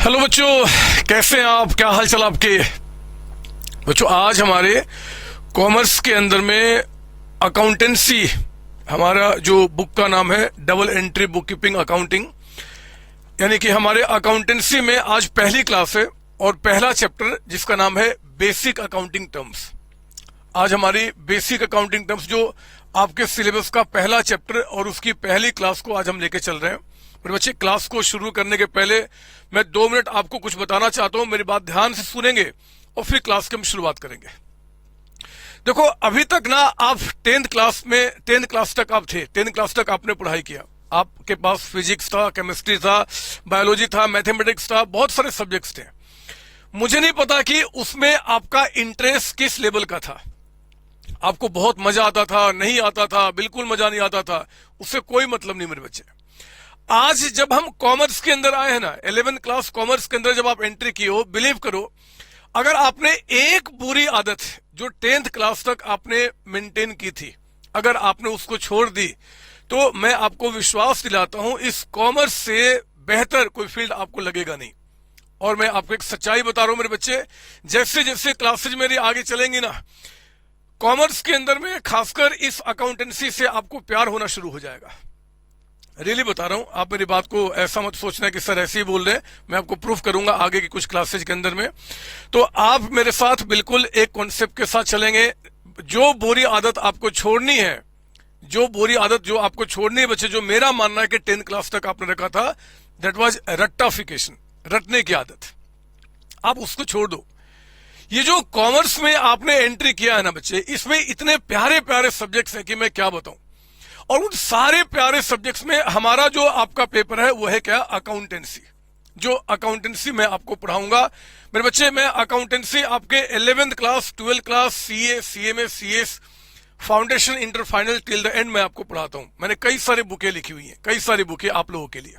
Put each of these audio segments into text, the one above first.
Hello बच्चों, कैसे हैं आप? क्या हाल चाल आपके? बच्चों, आज हमारे कॉमर्स के अंदर में अकाउंटेंसी, हमारा जो बुक का नाम है double entry book keeping accounting, यानी कि हमारे अकाउंटेंसी में आज पहली क्लास है और पहला चैप्टर जिसका नाम है बेसिक अकाउंटिंग टर्म्स। आज हमारी बेसिक अकाउंटिंग टर्म्स जो आपके सिलेबस का पहला चैप्टर और उसकी पहली क्लास को आज हम लेके चल रहे हैं। मेरे बच्चे, क्लास को शुरू करने के पहले मैं 2 मिनट आपको कुछ बताना चाहता हूं। मेरी बात ध्यान से सुनेंगे और फिर क्लास की हम शुरुआत करेंगे। देखो, अभी तक ना आप 10th क्लास तक आप थे। 10th क्लास तक आपने पढ़ाई किया। आपके पास फिजिक्स था, केमिस्ट्री था, बायोलॉजी था, मैथमेटिक्स था, बहुत सारे सब्जेक्ट्स थे। मुझे नहीं पता कि उसमें आपका इंटरेस्ट किस लेवल का था। आपको बहुत मजा आता था, नहीं आता था, बिल्कुल मजा नहीं आता था, उससे कोई मतलब नहीं मेरे बच्चे। आज जब हम कॉमर्स के अंदर आए हैं ना, 11th क्लास कॉमर्स के अंदर जब आप एंट्री की हो, बिलीव करो, अगर आपने एक बुरी आदत जो 10th क्लास तक आपने मेंटेन की थी, अगर आपने उसको छोड़ दी, तो मैं आपको विश्वास दिलाता हूं इस कॉमर्स से बेहतर कोई फील्ड आपको लगेगा नहीं। और मैं आपको एक सच्चाई बता रहा हूं मेरे बच्चे, जैसे जैसे क्लासेज मेरी आगे चलेंगी ना, कॉमर्स के अंदर में खासकर इस अकाउंटेंसी से आपको प्यार होना शुरू हो जाएगा। रियली बता रहा हूं, आप मेरी बात को ऐसा मत सोचना कि सर ऐसे ही बोल रहे हैं। मैं आपको प्रूफ करूंगा आगे की कुछ क्लासेज के अंदर में। तो आप मेरे साथ बिल्कुल एक कॉन्सेप्ट के साथ चलेंगे। जो बुरी आदत आपको छोड़नी है, जो आपको छोड़नी है बच्चे, जो मेरा मानना है कि 10th क्लास तक आपने रखा था, दैट वाज रट्टाफिकेशन, रटने की आदत। आप उसको छोड़ दो। ये जो कॉमर्स में आपने एंट्री किया है ना बच्चे, इसमें इतने प्यारे प्यारे सब्जेक्ट्स हैं कि मैं क्या बताऊं। और उन सारे प्यारे सब्जेक्ट्स में हमारा जो आपका पेपर है वो है क्या? अकाउंटेंसी। जो अकाउंटेंसी मैं आपको पढ़ाऊंगा मेरे बच्चे, मैं अकाउंटेंसी आपके 11th class, 12th class, CA, CMA, CS, foundation, inter, final till the end मैं आपको पढ़ाता हूं। मैंने कई सारी बुकें लिखी हुई हैं, कई सारी बुकें आप लोगों के लिए।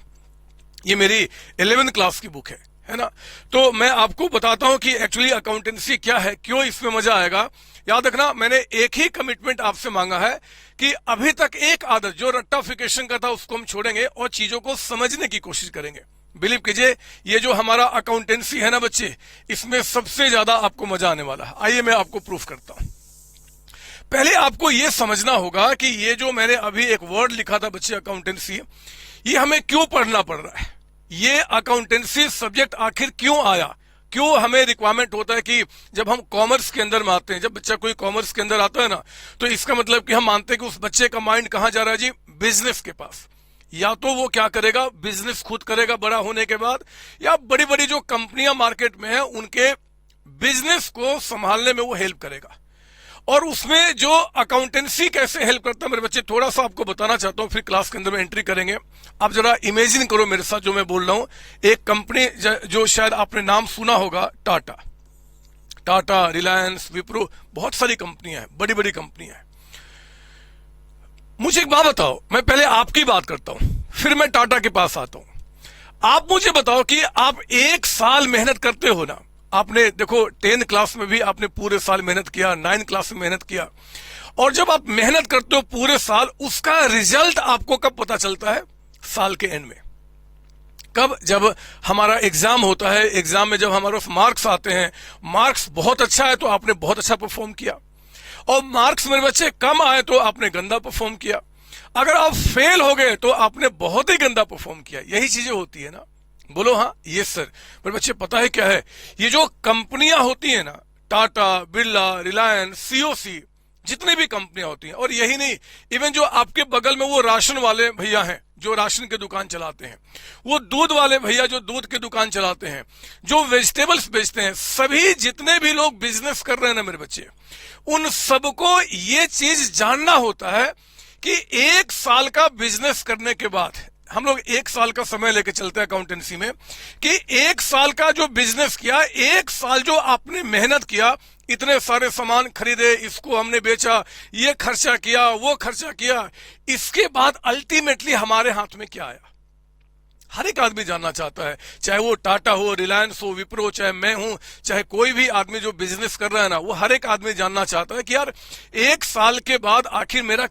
ये मेरी 11th क्लास की बुक है ना। तो मैं आपको बताता हूं कि एक्चुअली अकाउंटेंसी क्या है, क्यों इसमें मजा आएगा। याद रखना, मैंने एक ही कमिटमेंट आपसे मांगा है कि अभी तक एक आदत जो रट्टाफिकेशन का था उसको हम छोड़ेंगे और चीजों को समझने की कोशिश करेंगे। बिलीव कीजिए, ये जो हमारा अकाउंटेंसी है ना बच्चे, इसमें सबसे ज्यादा आपको मजा आने वाला है। आइए मैं आपको प्रूफ करता हूं। पहले आपको यह समझना होगा कि ये जो मैंने अभी एक वर्ड लिखा था बच्चे, अकाउंटेंसी, ये हमें क्यों पढ़ना पड़ रहा है। ये अकाउंटेंसी सब्जेक्ट आखिर क्यों आया, क्यों हमें रिक्वायरमेंट होता है कि जब हम कॉमर्स के अंदर में आते हैं, जब बच्चा कोई कॉमर्स के अंदर आता है ना, तो इसका मतलब कि हम मानते हैं कि उस बच्चे का माइंड कहां जा रहा है जी? बिजनेस के पास। या तो वो क्या करेगा, बिजनेस खुद करेगा बड़ा होने के बाद, या बड़ी बड़ी जो कंपनियां मार्केट में है उनके बिजनेस को संभालने में वो हेल्प करेगा। और उसमें जो अकाउंटेंसी कैसे हेल्प करता है मेरे बच्चे, थोड़ा सा आपको बताना चाहता हूं, फिर क्लास के अंदर में एंट्री करेंगे। आप जरा इमेजिन करो मेरे साथ जो मैं बोल रहा हूं। एक कंपनी जो शायद आपने नाम सुना होगा, टाटा, रिलायंस, विप्रो, बहुत सारी कंपनियां हैं, बड़ी बड़ी कंपनियां हैं। मुझे एक बात बताओ, मैं पहले आपकी बात करता हूं, फिर मैं टाटा के पास आता हूं। आप मुझे बताओ कि आप 1 साल मेहनत करते हो ना, आपने देखो 10th क्लास में भी आपने पूरे साल मेहनत किया, 9th क्लास में मेहनत किया, और जब आप मेहनत करते हो पूरे साल, उसका रिजल्ट आपको कब पता चलता है? साल के एंड में। कब? जब हमारा एग्जाम होता है। एग्जाम में जब हमारे मार्क्स आते हैं, मार्क्स बहुत अच्छा है तो आपने बहुत अच्छा परफॉर्म किया, और मार्क्स मेरे बच्चे कम आए तो आपने गंदा परफॉर्म किया। अगर आप फेल हो गए तो आपने बहुत ही गंदा परफॉर्म किया। यही चीजें होती है ना। बोलो हाँ, यस सर। मेरे बच्चे, पता है क्या है? ये जो कंपनियां होती है ना, टाटा, बिरला, रिलायंस, सीओसी, जितनी भी कंपनियां होती हैं, और यही नहीं, इवन जो आपके बगल में वो राशन वाले भैया हैं जो राशन की दुकान चलाते हैं, वो दूध वाले भैया जो दूध की दुकान चलाते हैं, जो वेजिटेबल्स बेचते हैं, सभी जितने भी लोग बिजनेस कर रहे हैं ना मेरे बच्चे, उन सबको ये चीज जानना होता है कि 1 साल का बिजनेस करने के बाद, हम लोग 1 साल का समय लेके चलते हैं अकाउंटेंसी में, कि 1 साल का जो बिजनेस किया, 1 साल जो आपने मेहनत किया, इतने सारे सामान खरीदे, इसको हमने बेचा, ये खर्चा किया, वो खर्चा किया, इसके बाद अल्टीमेटली हमारे हाथ में क्या आया? हर एक आदमी जानना चाहता है, चाहे वो टाटा हो, रिलायंस हो, विप्रो, चाहे मैं हूं, चाहे कोई भी आदमी जो बिजनेस कर रहा है ना, वो हर एक आदमी जानना चाहता है कि यार 1 साल के बाद आखिर मैंने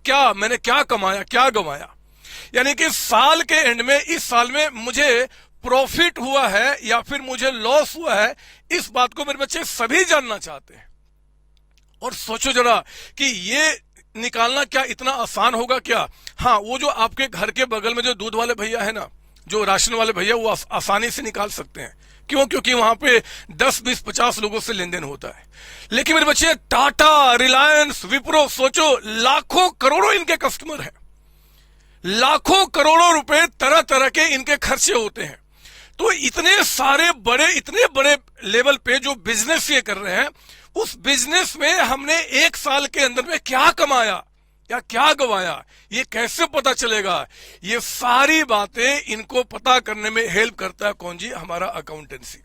क्या कमाया, क्या गंवाया। यानी कि साल के एंड में, इस साल में मुझे प्रॉफिट हुआ है या फिर मुझे लॉस हुआ है, इस बात को मेरे बच्चे सभी जानना चाहते हैं। और सोचो जरा कि ये निकालना क्या इतना आसान होगा क्या? हाँ, वो जो आपके घर के बगल में जो दूध वाले भैया है ना, जो राशन वाले भैया, वो आसानी से निकाल सकते हैं। क्यों? क्योंकि वहां पे 10, 20, 50 लोगों से लेन देन होता है। लेकिन मेरे बच्चे टाटा, रिलायंस, विप्रो, सोचो लाखों करोड़ों इनके कस्टमर हैं, लाखों करोड़ों रुपए तरह तरह के इनके खर्चे होते हैं। तो इतने बड़े लेवल पे जो बिजनेस ये कर रहे हैं, उस बिजनेस में हमने 1 साल के अंदर में क्या कमाया या क्या गवाया, ये कैसे पता चलेगा? ये सारी बातें इनको पता करने में हेल्प करता है कौन जी? हमारा अकाउंटेंसी।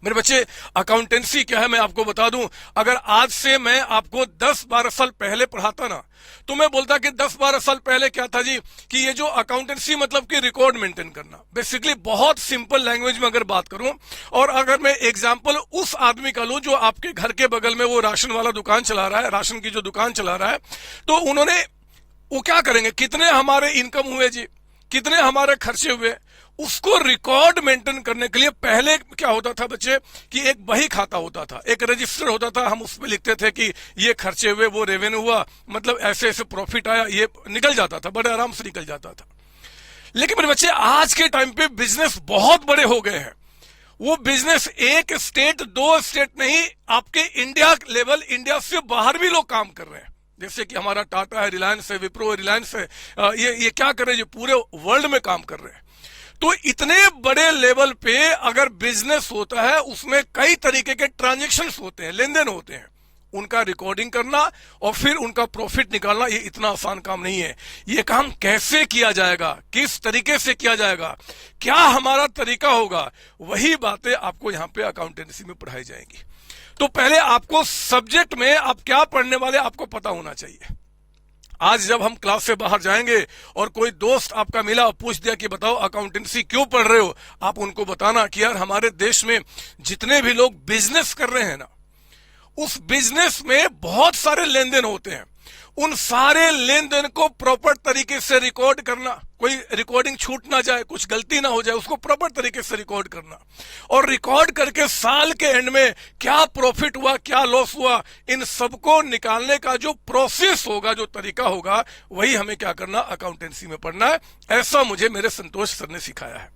मेरे बच्चे, अकाउंटेंसी क्या है मैं आपको बता दूं। अगर आज से मैं आपको 10-12 साल पहले पढ़ाता ना, तो मैं बोलता कि 10-12 साल पहले क्या था जी, कि ये जो अकाउंटेंसी मतलब कि रिकॉर्ड मेंटेन करना। बेसिकली बहुत सिंपल लैंग्वेज में अगर बात करूं, और अगर मैं एग्जांपल उस आदमी का लूं जो आपके घर के बगल में वो राशन वाला दुकान चला रहा है, राशन की जो दुकान चला रहा है, तो वो क्या करेंगे? कितने हमारे इनकम हुए जी, कितने हमारे खर्चे हुए, उसको रिकॉर्ड मेंटेन करने के लिए पहले क्या होता था बच्चे, कि एक बही खाता होता था, एक रजिस्टर होता था। हम उसमें लिखते थे कि ये खर्चे हुए, वो रेवेन्यू हुआ, मतलब ऐसे ऐसे प्रॉफिट आया, ये निकल जाता था, बड़े आराम से निकल जाता था। लेकिन मेरे बच्चे, आज के टाइम पे बिजनेस बहुत बड़े हो गए हैं। वो बिजनेस 1 स्टेट 2 स्टेट नहीं, आपके इंडिया लेवल, इंडिया से बाहर भी लोग काम कर रहे हैं। जैसे कि हमारा टाटा है, रिलायंस है, विप्रो है, रिलायंस है, ये क्या कर रहे हैं? पूरे वर्ल्ड में काम कर रहे हैं। तो इतने बड़े लेवल पे अगर बिजनेस होता है, उसमें कई तरीके के ट्रांजैक्शंस होते हैं, लेन देन होते हैं। उनका रिकॉर्डिंग करना और फिर उनका प्रॉफिट निकालना, ये इतना आसान काम नहीं है। ये काम कैसे किया जाएगा, किस तरीके से किया जाएगा, क्या हमारा तरीका होगा, वही बातें आपको यहाँ पे अकाउंटेंसी में पढ़ाई जाएंगी। तो पहले आपको सब्जेक्ट में आप क्या पढ़ने वाले आपको पता होना चाहिए। आज जब हम क्लास से बाहर जाएंगे और कोई दोस्त आपका मिला और पूछ दिया कि बताओ अकाउंटेंसी क्यों पढ़ रहे हो, आप उनको बताना कि यार हमारे देश में जितने भी लोग बिजनेस कर रहे हैं ना, उस बिजनेस में बहुत सारे लेन देन होते हैं। उन सारे लेन देन को प्रॉपर तरीके से रिकॉर्ड करना, कोई रिकॉर्डिंग छूट ना जाए, कुछ गलती ना हो जाए, उसको प्रॉपर तरीके से रिकॉर्ड करना, और रिकॉर्ड करके साल के एंड में क्या प्रॉफिट हुआ, क्या लॉस हुआ, इन सबको निकालने का जो प्रोसेस होगा, जो तरीका होगा, वही हमें क्या करना? अकाउंटेंसी में पढ़ना है। ऐसा मुझे मेरे संतोष सर ने सिखाया है,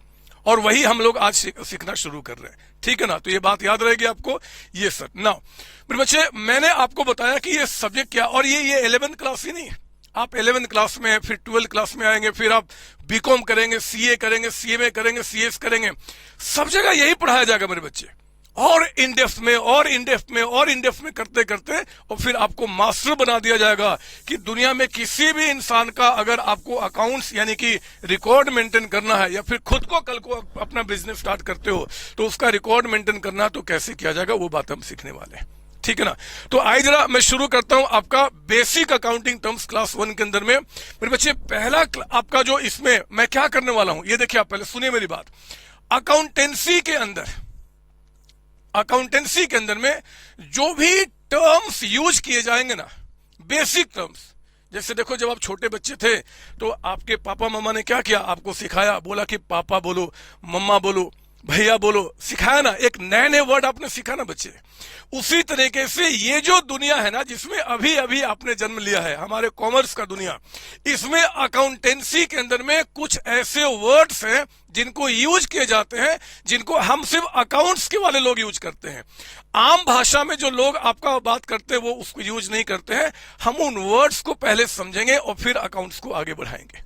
और वही हम लोग आज सीखना शुरू कर रहे हैं। ठीक है ना? तो ये बात याद रहेगी आपको। ये सर ना मेरे बच्चे, मैंने आपको बताया कि ये सब्जेक्ट क्या, और ये 11th क्लास ही नहीं है। आप 11th क्लास में, फिर 12th क्लास में आएंगे, फिर आप बीकॉम करेंगे, सीए करेंगे, सीएमए करेंगे, सीएस करेंगे, सब जगह यही पढ़ाया जाएगा मेरे बच्चे। और इन डेप्थ में और इन डेप्थ में और इन डेप्थ में करते करते, और फिर आपको मास्टर बना दिया जाएगा कि दुनिया में किसी भी इंसान का अगर आपको अकाउंट्स यानी कि रिकॉर्ड मेंटेन करना है, या फिर खुद को कल को अपना बिजनेस स्टार्ट करते हो तो उसका रिकॉर्ड मेंटेन करना तो कैसे किया जाएगा, वो बात हम सीखने वाले हैं। ठीक है ना? तो आइए जरा मैं शुरू करता हूं आपका बेसिक अकाउंटिंग टर्म्स क्लास 1 के अंदर में। मेरे बच्चे, पहला आपका जो इसमें मैं क्या करने वाला हूं, ये देखिए, आप पहले सुनिए मेरी बात। अकाउंटेंसी के अंदर में जो भी टर्म्स यूज किए जाएंगे ना, बेसिक टर्म्स, जैसे देखो, जब आप छोटे बच्चे थे तो आपके पापा मम्मा ने क्या किया? आपको सिखाया, बोला कि पापा बोलो, मम्मा बोलो, भैया बोलो, सिखाया ना, एक नए नए वर्ड आपने सीखा ना बच्चे। उसी तरीके से ये जो दुनिया है ना, जिसमें अभी अभी आपने जन्म लिया है, हमारे कॉमर्स का दुनिया, इसमें अकाउंटेंसी के अंदर में कुछ ऐसे वर्ड्स हैं जिनको यूज किए जाते हैं, जिनको हम सिर्फ अकाउंट्स के वाले लोग यूज करते हैं। आम भाषा में जो लोग आपका बात करते हैं वो उसको यूज नहीं करते हैं। हम उन वर्ड्स को पहले समझेंगे और फिर अकाउंट्स को आगे बढ़ाएंगे।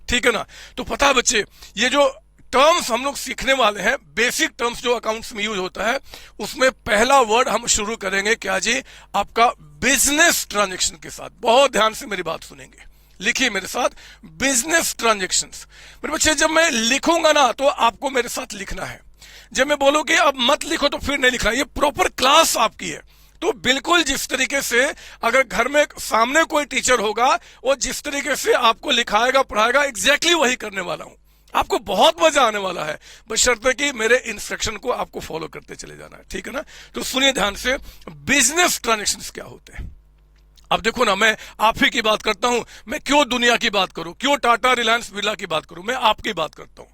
ठीक है ना? तो पता है बच्चे, ये जो टर्म्स हम लोग सीखने वाले हैं, बेसिक टर्म्स जो अकाउंट्स में यूज होता है, उसमें पहला वर्ड हम शुरू करेंगे क्या जी? आपका बिजनेस ट्रांजैक्शन के साथ। बहुत ध्यान से मेरी बात सुनेंगे, लिखिए मेरे साथ, बिजनेस ट्रांजैक्शंस। मेरे बच्चे, जब मैं लिखूंगा ना तो आपको मेरे साथ लिखना है। जब मैं बोलूं कि अब मत लिखो तो फिर नहीं लिखना। ये प्रॉपर क्लास आपकी है, तो बिल्कुल जिस तरीके से अगर घर में सामने कोई टीचर होगा, वो जिस तरीके से आपको लिखाएगा, पढ़ाएगा, एग्जैक्टली वही करने वाला हूं। आपको बहुत मजा आने वाला है, बशर्ते कि मेरे इंस्ट्रक्शन को आपको फॉलो करते चले जाना है। ठीक है ना? तो सुनिए ध्यान से, बिजनेस ट्रांजैक्शंस क्या होते हैं। अब देखो ना, मैं आप ही की बात करता हूं, मैं क्यों दुनिया की बात करूं, क्यों टाटा रिलायंस बिरला की बात करूं, मैं आपकी बात करता हूं।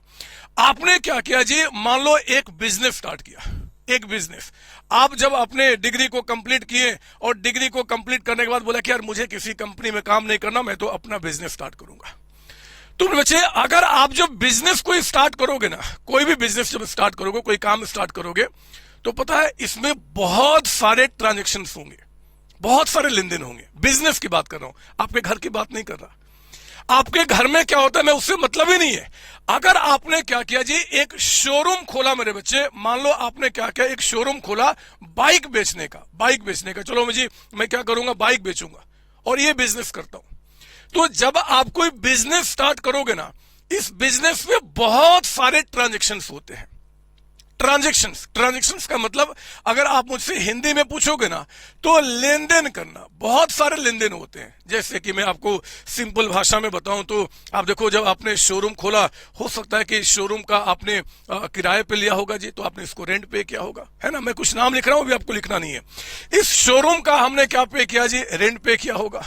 आपने क्या किया जी, मान लो एक बिजनेस स्टार्ट किया, एक बिजनेस। आप जब अपने डिग्री को कंप्लीट किए और डिग्री को कंप्लीट करने के बाद बोला कि यार मुझे किसी कंपनी में काम नहीं करना, मैं तो अपना बिजनेस स्टार्ट करूंगा। तो बच्चे, अगर आप जब बिजनेस कोई स्टार्ट करोगे ना, कोई भी बिजनेस जब स्टार्ट करोगे, कोई काम स्टार्ट करोगे, तो पता है इसमें बहुत सारे ट्रांजेक्शन होंगे, बहुत सारे लेन देन होंगे। बिजनेस की बात कर रहा हूं, आपके घर की बात नहीं कर रहा। आपके घर में क्या होता है मैं उससे मतलब ही नहीं है। अगर आपने क्या किया जी, एक शोरूम खोला मेरे बच्चे, मान लो आपने क्या किया, एक शोरूम खोला बाइक बेचने का, बाइक बेचने का। चलो मुझे, मैं क्या करूंगा, बाइक बेचूंगा और ये बिजनेस करता हूं। तो जब आप कोई बिजनेस स्टार्ट करोगे ना, इस बिजनेस में बहुत सारे ट्रांजेक्शन्स होते हैं। ट्रांजेक्शन्स, ट्रांजेक्शन्स का मतलब अगर आप मुझसे हिंदी में पूछोगे ना, तो लेन देन करना, बहुत सारे लेन देन होते हैं। जैसे कि मैं आपको सिंपल भाषा में बताऊं तो आप देखो, जब आपने शोरूम खोला, हो सकता है कि शोरूम का आपने किराए पे लिया होगा जी, तो आपने इसको रेंट पे किया होगा, है ना। मैं कुछ नाम लिख रहा हूं, अभी आपको लिखना नहीं है। इस शोरूम का हमने क्या पे किया जी, रेंट पे किया होगा।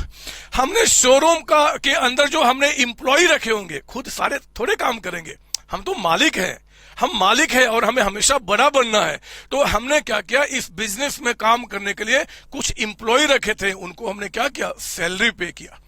हमने शोरूम का के अंदर जो हमने इंप्लॉय रखे होंगे, खुद सारे थोड़े काम करेंगे, हम तो मालिक हैं, हम मालिक हैं और हमें हमेशा बड़ा बनना है। तो हमने क्या किया, इस बिजनेस में काम करने के लिए कुछ इंप्लॉय रखे थे, उनको हमने क्या किया, सैलरी पे किया।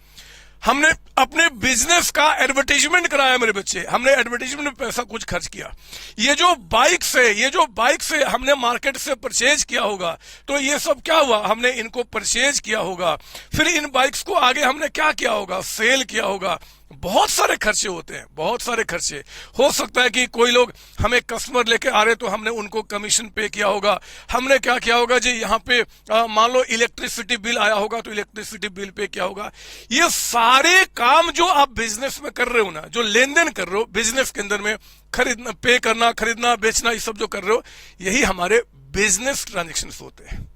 हमने अपने बिजनेस का एडवर्टाइजमेंट कराया मेरे बच्चे, हमने एडवर्टाइजमेंट में पैसा कुछ खर्च किया। ये जो बाइक से हमने मार्केट से परचेज किया होगा, तो ये सब क्या हुआ, हमने इनको परचेज किया होगा। फिर इन बाइक्स को आगे हमने क्या किया होगा, सेल किया होगा। बहुत सारे खर्चे होते हैं, बहुत सारे खर्चे। हो सकता है कि कोई लोग हमें कस्टमर लेके आ रहे, तो हमने उनको कमीशन पे किया होगा। हमने क्या किया होगा जी, यहाँ पे मान लो इलेक्ट्रिसिटी बिल आया होगा, तो इलेक्ट्रिसिटी बिल पे किया होगा। ये सारे काम जो आप बिजनेस में कर रहे हो ना, जो लेन देन कर रहे हो बिजनेस के अंदर में, खरीदना, पे करना, खरीदना, बेचना, ये सब जो कर रहे हो, यही हमारे बिजनेस ट्रांजेक्शन होते हैं।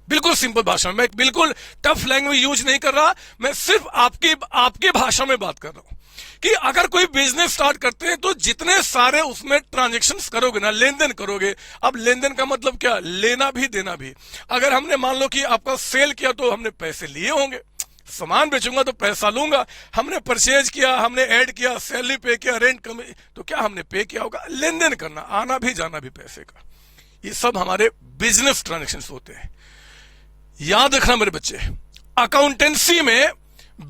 बिल्कुल सिंपल भाषा में, मैं बिल्कुल टफ लैंग्वेज यूज नहीं कर रहा, मैं सिर्फ आपकी भाषा में बात कर रहा हूं कि अगर कोई बिजनेस स्टार्ट करते हैं, तो जितने सारे उसमें ट्रांजैक्शंस करोगे ना, लेन देन करोगे। अब लेन देन का मतलब क्या, लेना भी देना भी। अगर हमने मान लो कि आपका सेल किया, तो हमने पैसे लिए होंगे, सामान बेचूंगा तो पैसा लूंगा। हमने परचेज किया, हमने ऐड किया, सैलरी पे किया, रेंट कम, तो क्या हमने पे किया होगा, लेन देन करना, आना भी जाना भी पैसे का। ये सब हमारे बिजनेस ट्रांजेक्शन होते हैं। याद रखना मेरे बच्चे, अकाउंटेंसी में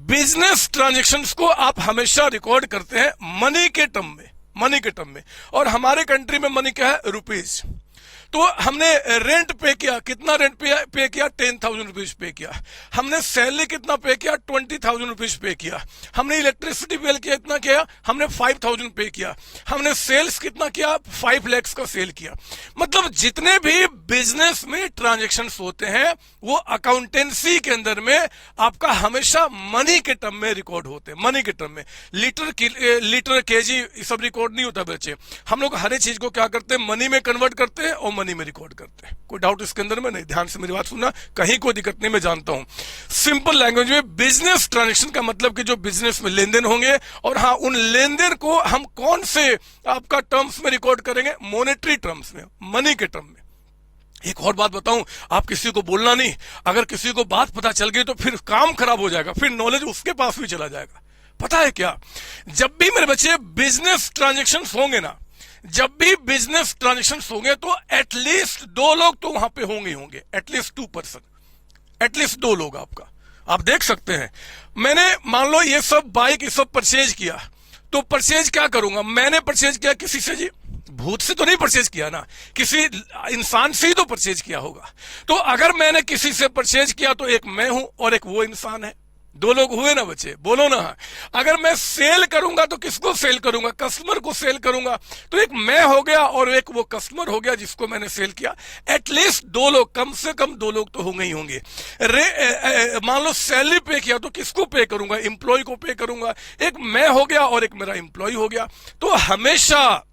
बिजनेस ट्रांजैक्शंस को आप हमेशा रिकॉर्ड करते हैं मनी के टर्म में, मनी के टर्म में। और हमारे कंट्री में मनी क्या है, रुपीज। तो हमने रेंट पे किया, कितना रेंट पे किया, 10,000 रुपीज पे किया। हमने सैलरी कितना पे किया, 20,000 रुपीज पे किया। हमने इलेक्ट्रिसिटी बिल किया, इतना किया, हमने 5,000 पे किया। हमने सेल्स कितना किया, 5 लाख का सेल किया। मतलब जितने भी बिजनेस में ट्रांजेक्शन्स होते हैं, वो अकाउंटेंसी के अंदर में आपका हमेशा मनी के टर्म में रिकॉर्ड होते हैं, मनी के टर्म में। लीटर केजी सब रिकॉर्ड नहीं होता बच्चे। हम लोग हर एक चीज को क्या करते हैं, मनी में कन्वर्ट करते हैं और मनी में रिकॉर्ड करते हैं। कोई डाउट इसके अंदर में नहीं, ध्यान से मेरी बात सुनना, कहीं कोई दिक्कत नहीं, मैं जानता हूं। सिंपल लैंग्वेज में बिजनेस ट्रांजैक्शन का मतलब कि जो बिजनेस में लेन देन होंगे, और हाँ, उन लेन देन को हम कौन से आपका टर्म्स में रिकॉर्ड करेंगे, मॉनेटरी टर्म्स में, मनी के टर्म में। एक और बात बताऊं, आप किसी को बोलना नहीं, अगर किसी को बात पता चल गई तो फिर काम खराब हो जाएगा, फिर नॉलेज उसके पास भी चला जाएगा। पता है क्या, जब भी मेरे बच्चे बिजनेस ट्रांजैक्शन होंगे ना, जब भी बिजनेस ट्रांजेक्शन होंगे, तो एटलीस्ट 2 लोग तो वहां पे होंगे ही होंगे, एटलीस्ट 2 पर्सन, एटलीस्ट 2 लोग आपका। आप देख सकते हैं, मैंने मान लो ये सब बाइक, ये सब परचेज किया, तो परचेज क्या करूंगा, मैंने परचेज किया किसी से जी, भूत से तो नहीं परचेज किया ना, किसी इंसान से ही तो परचेज किया होगा। तो अगर मैंने किसी से परचेज किया, तो एक मैं हूं और एक वो इंसान है, 2 लोग हुए ना बच्चे, बोलो ना। अगर मैं सेल करूंगा, तो किसको सेल करूंगा, कस्टमर को सेल करूंगा, तो एक मैं हो गया और एक वो कस्टमर हो गया जिसको मैंने सेल किया। एटलीस्ट 2 लोग, कम से कम 2 लोग तो होंगे ही होंगे। मान लो सैलरी पे किया, तो किसको पे करूंगा, एम्प्लॉय को पे करूंगा। एक मैं हो गया और एक मेरा एम्प्लॉय हो गया। तो हमेशा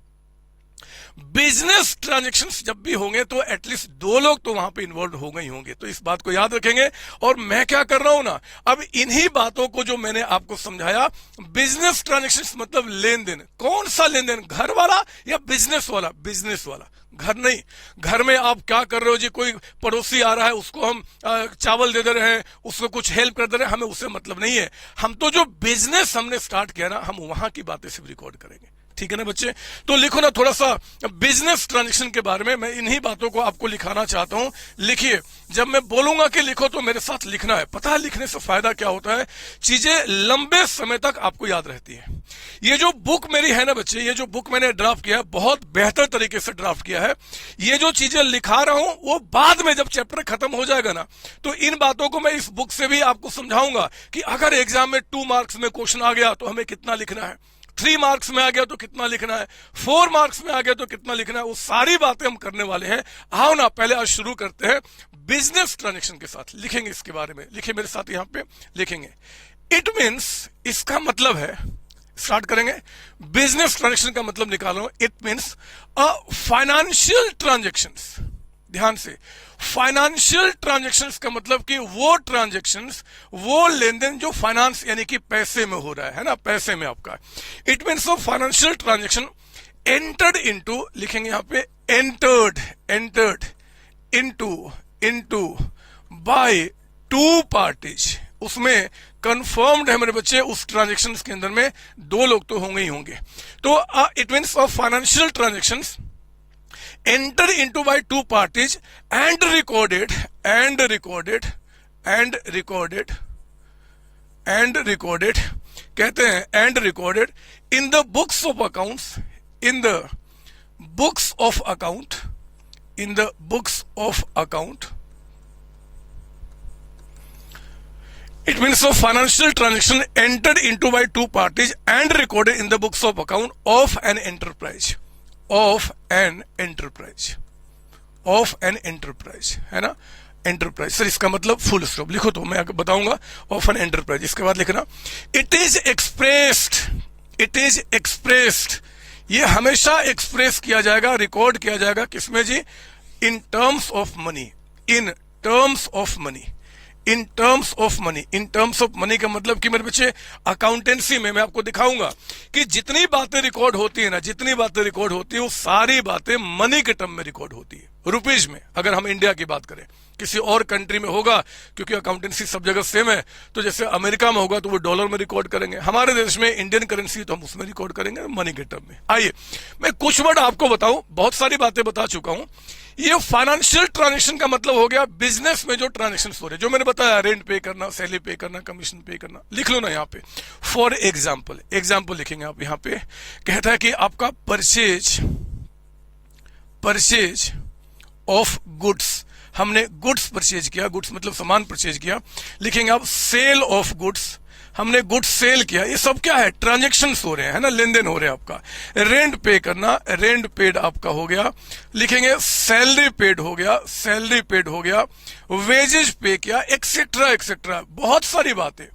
बिजनेस ट्रांजेक्शन्स जब भी होंगे तो एटलीस्ट दो लोग तो वहां पे इन्वॉल्व हो गए ही होंगे, तो इस बात को याद रखेंगे। और मैं क्या कर रहा हूं ना, अब इन्हीं बातों को जो मैंने आपको समझाया, बिजनेस ट्रांजेक्शन्स मतलब लेन देन। कौन सा लेन देन, घर वाला या बिजनेस वाला? बिजनेस वाला, घर नहीं। घर में आप क्या कर रहे हो जी, कोई पड़ोसी आ रहा है उसको हम चावल दे दे रहे हैं, उसको कुछ हेल्प कर दे रहे हैं, हमें उससे मतलब नहीं है। हम तो जो बिजनेस हमने स्टार्ट किया ना, हम वहां की बातें सिर्फ रिकॉर्ड करेंगे, ठीक है ना बच्चे? तो लिखो ना थोड़ा सा बिजनेस ट्रांजेक्शन के बारे में, मैं इन्हीं बातों को आपको लिखाना चाहता हूं। लिखिए, जब मैं बोलूंगा कि लिखो तो मेरे साथ लिखना है। पता है लिखने से फायदा क्या होता है? चीजें लंबे समय तक आपको याद रहती है। ये जो बुक मेरी है ना बच्चे, ये जो बुक मैंने ड्राफ्ट किया है, बहुत बेहतर तरीके से ड्राफ्ट किया है। ये जो चीजें लिखा रहा हूं वो बाद में जब चैप्टर खत्म हो जाएगा ना, तो इन बातों को मैं इस बुक से भी आपको समझाऊंगा कि अगर एग्जाम में 2 मार्क्स में क्वेश्चन आ गया तो हमें कितना लिखना है, 3 मार्क्स में आ गया तो कितना लिखना है, 4 मार्क्स में आ गया तो कितना लिखना है। वो सारी बातें हम करने वाले हैं। आओ ना पहले आज शुरू करते हैं बिजनेस ट्रांजेक्शन के साथ। लिखेंगे इसके बारे में, लिखिए मेरे साथ यहां पे लिखेंगे। इट मीन्स, इसका मतलब है, स्टार्ट करेंगे। बिजनेस ट्रांजेक्शन का मतलब निकाल रहा हूं। It means a financial transactions. ध्यान से, फाइनेंशियल ट्रांजेक्शन्स का मतलब कि वो ट्रांजेक्शन्स, वो लेन देन जो फाइनेंस यानी कि पैसे में हो रहा है ना, पैसे में आपका। It means of financial transaction entered into, लिखेंगे यहां पे एंटर्ड इनटू बाय 2 पार्टीज। उसमें कंफर्म्ड है मेरे बच्चे, उस ट्रांजेक्शन के अंदर में 2 लोग तो होंगे ही होंगे। तो it means of financial transactions enter into by 2 parties and recorded कहते हैं and recorded in the books of accounts, in the books of account. It means a financial transaction entered into by 2 parties and recorded in the books of account of an enterprise, है ना, enterprise. Sir इसका मतलब full stop लिखो, तो मैं बताऊंगा। Of an enterprise, इसके बाद लिखना इट इज एक्सप्रेस्ड। ये हमेशा एक्सप्रेस किया जाएगा, रिकॉर्ड किया जाएगा, किसमें जी? In terms of money. In terms of money का मतलब कि मेरे बच्चे अकाउंटेंसी में मैं आपको दिखाऊंगा कि जितनी बातें रिकॉर्ड होती है ना, वो सारी बातें मनी के टर्म में रिकॉर्ड होती है, रुपीज में। अगर हम इंडिया की बात करें, किसी और कंट्री में होगा, क्योंकि अकाउंटेंसी सब जगह सेम है, तो जैसे अमेरिका में होगा तो वो डॉलर में रिकॉर्ड करेंगे, हमारे देश में इंडियन करेंसी तो हम उसमें रिकॉर्ड करेंगे मनी के टर्म में। आइए मैं कुछ वर्ड आपको बताऊं, बहुत सारी बातें बता चुका हूं। ये फाइनेंशियल ट्रांजेक्शन का मतलब हो गया बिजनेस में जो ट्रांजेक्शन हो रहे, जो मैंने बताया, रेंट पे करना, सैलरी पे करना, कमीशन पे करना। लिख लो ना यहाँ पे, फॉर एग्जाम्पल लिखेंगे आप यहाँ पे। कहता है कि आपका परचेज ऑफ गुड्स, हमने गुड्स परचेज किया, गुड्स मतलब सामान परचेज किया। लिखेंगे आप सेल ऑफ गुड्स, हमने गुड्स सेल किया। ये सब क्या है? ट्रांजेक्शन्स हो रहे हैं, है ना, लेन देन हो रहे हैं आपका। रेंट पे करना, रेंट पेड आपका हो गया। लिखेंगे सैलरी पेड हो गया, वेजेज पे किया, एक्सेट्रा। बहुत सारी बातें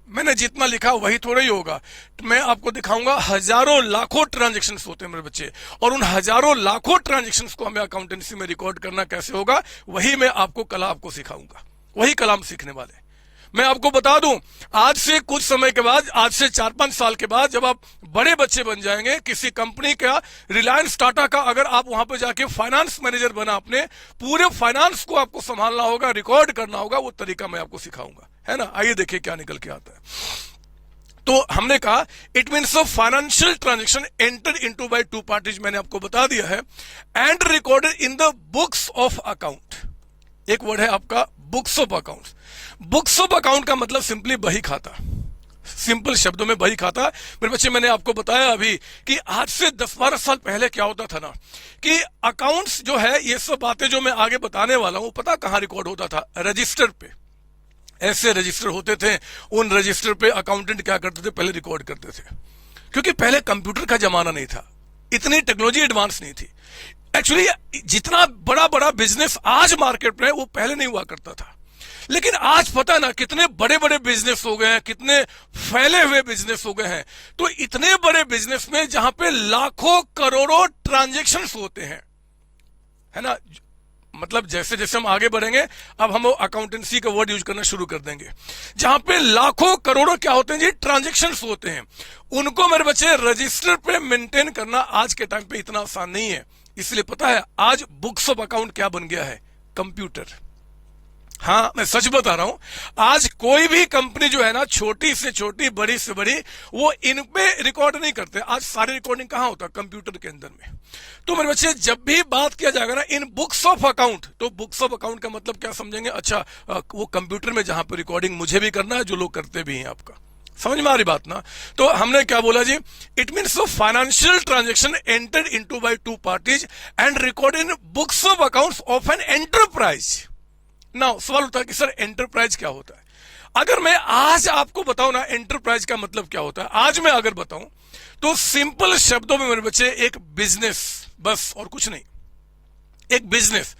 मैंने जितना लिखा वही थोड़ा ही होगा। मैं आपको दिखाऊंगा हजारों लाखों ट्रांजेक्शन्स होते हैं मेरे बच्चे, और उन हजारों लाखों ट्रांजेक्शन्स को हमें अकाउंटेंसी में रिकॉर्ड करना कैसे होगा, वही मैं आपको कल आपको सिखाऊंगा। वही कल हम सीखने वाले। मैं आपको बता दूं, आज से कुछ समय के बाद, आज से 4-5 साल के बाद, जब आप बड़े बच्चे बन जाएंगे, किसी कंपनी का, रिलायंस टाटा का, अगर आप वहां पर जाके फाइनेंस मैनेजर बना, अपने पूरे फाइनेंस को आपको संभालना होगा, रिकॉर्ड करना होगा, वो तरीका मैं आपको सिखाऊंगा, है ना। आइए देखिए क्या निकल के आता है। तो हमने कहा it means a financial transaction enter into bye 2 parties, मैंने आपको बता दिया है, and recorded in the books of account. एक वर्ड है आपका books of account. Books of account का मतलब सिंपली बही खाता, सिंपल शब्दों में बही खाता। मेरे बच्चे मैंने आपको बताया अभी कि आज से 10-12 साल पहले क्या होता था ना, कि अकाउंट्स जो है, ये सब बातें जो मैं आगे बताने वाला हूं, पता कहां रिकॉर्ड होता था? रजिस्टर पे। ऐसे रजिस्टर होते थे, उन रजिस्टर पे अकाउंटेंट क्या करते थे? पहले रिकॉर्ड करते थे, क्योंकि पहले कंप्यूटर का जमाना नहीं था, इतनी टेक्नोलॉजी एडवांस नहीं थी। एक्चुअली जितना बड़ा बड़ा बिजनेस आज मार्केट में है, वो पहले नहीं हुआ करता था। लेकिन आज पता ना कितने बड़े बड़े बिजनेस हो गए हैं, कितने फैले हुए बिजनेस हो गए हैं। तो इतने बड़े बिजनेस में जहां पे लाखों करोड़ों ट्रांजैक्शंस होते हैं, है ना, मतलब जैसे जैसे हम आगे बढ़ेंगे अब हम अकाउंटेंसी का वर्ड यूज करना शुरू कर देंगे, जहां पे लाखों करोड़ों क्या होते हैं जी, ट्रांजैक्शंस होते हैं। उनको मेरे बच्चे रजिस्टर पे मेंटेन करना आज के टाइम पे इतना आसान नहीं है। इसलिए पता है आज बुक्स ऑफ अकाउंट क्या बन गया है, कंप्यूटर। हाँ, मैं सच बता रहा हूं, आज कोई भी कंपनी जो है ना, छोटी से छोटी बड़ी से बड़ी, वो इन पे रिकॉर्ड नहीं करते। आज सारी रिकॉर्डिंग कहां होता है, कंप्यूटर के अंदर में। तो मेरे बच्चे जब भी बात किया जाएगा ना इन बुक्स ऑफ अकाउंट, तो बुक्स ऑफ अकाउंट का मतलब क्या समझेंगे, अच्छा वो कंप्यूटर में जहां पर रिकॉर्डिंग मुझे भी करना है, जो लोग करते भी हैं, आपका समझ में आ रही बात ना। तो हमने क्या बोला जी, it means financial transaction entered into by two parties and record in books of accounts of an enterprise. Now सवाल उठता है कि सर एंटरप्राइज क्या होता है। अगर मैं आज आपको बताऊं ना एंटरप्राइज का मतलब क्या होता है, आज मैं अगर बताऊं तो सिंपल शब्दों में मेरे बच्चे एक बिजनेस, बस और कुछ नहीं, एक बिजनेस।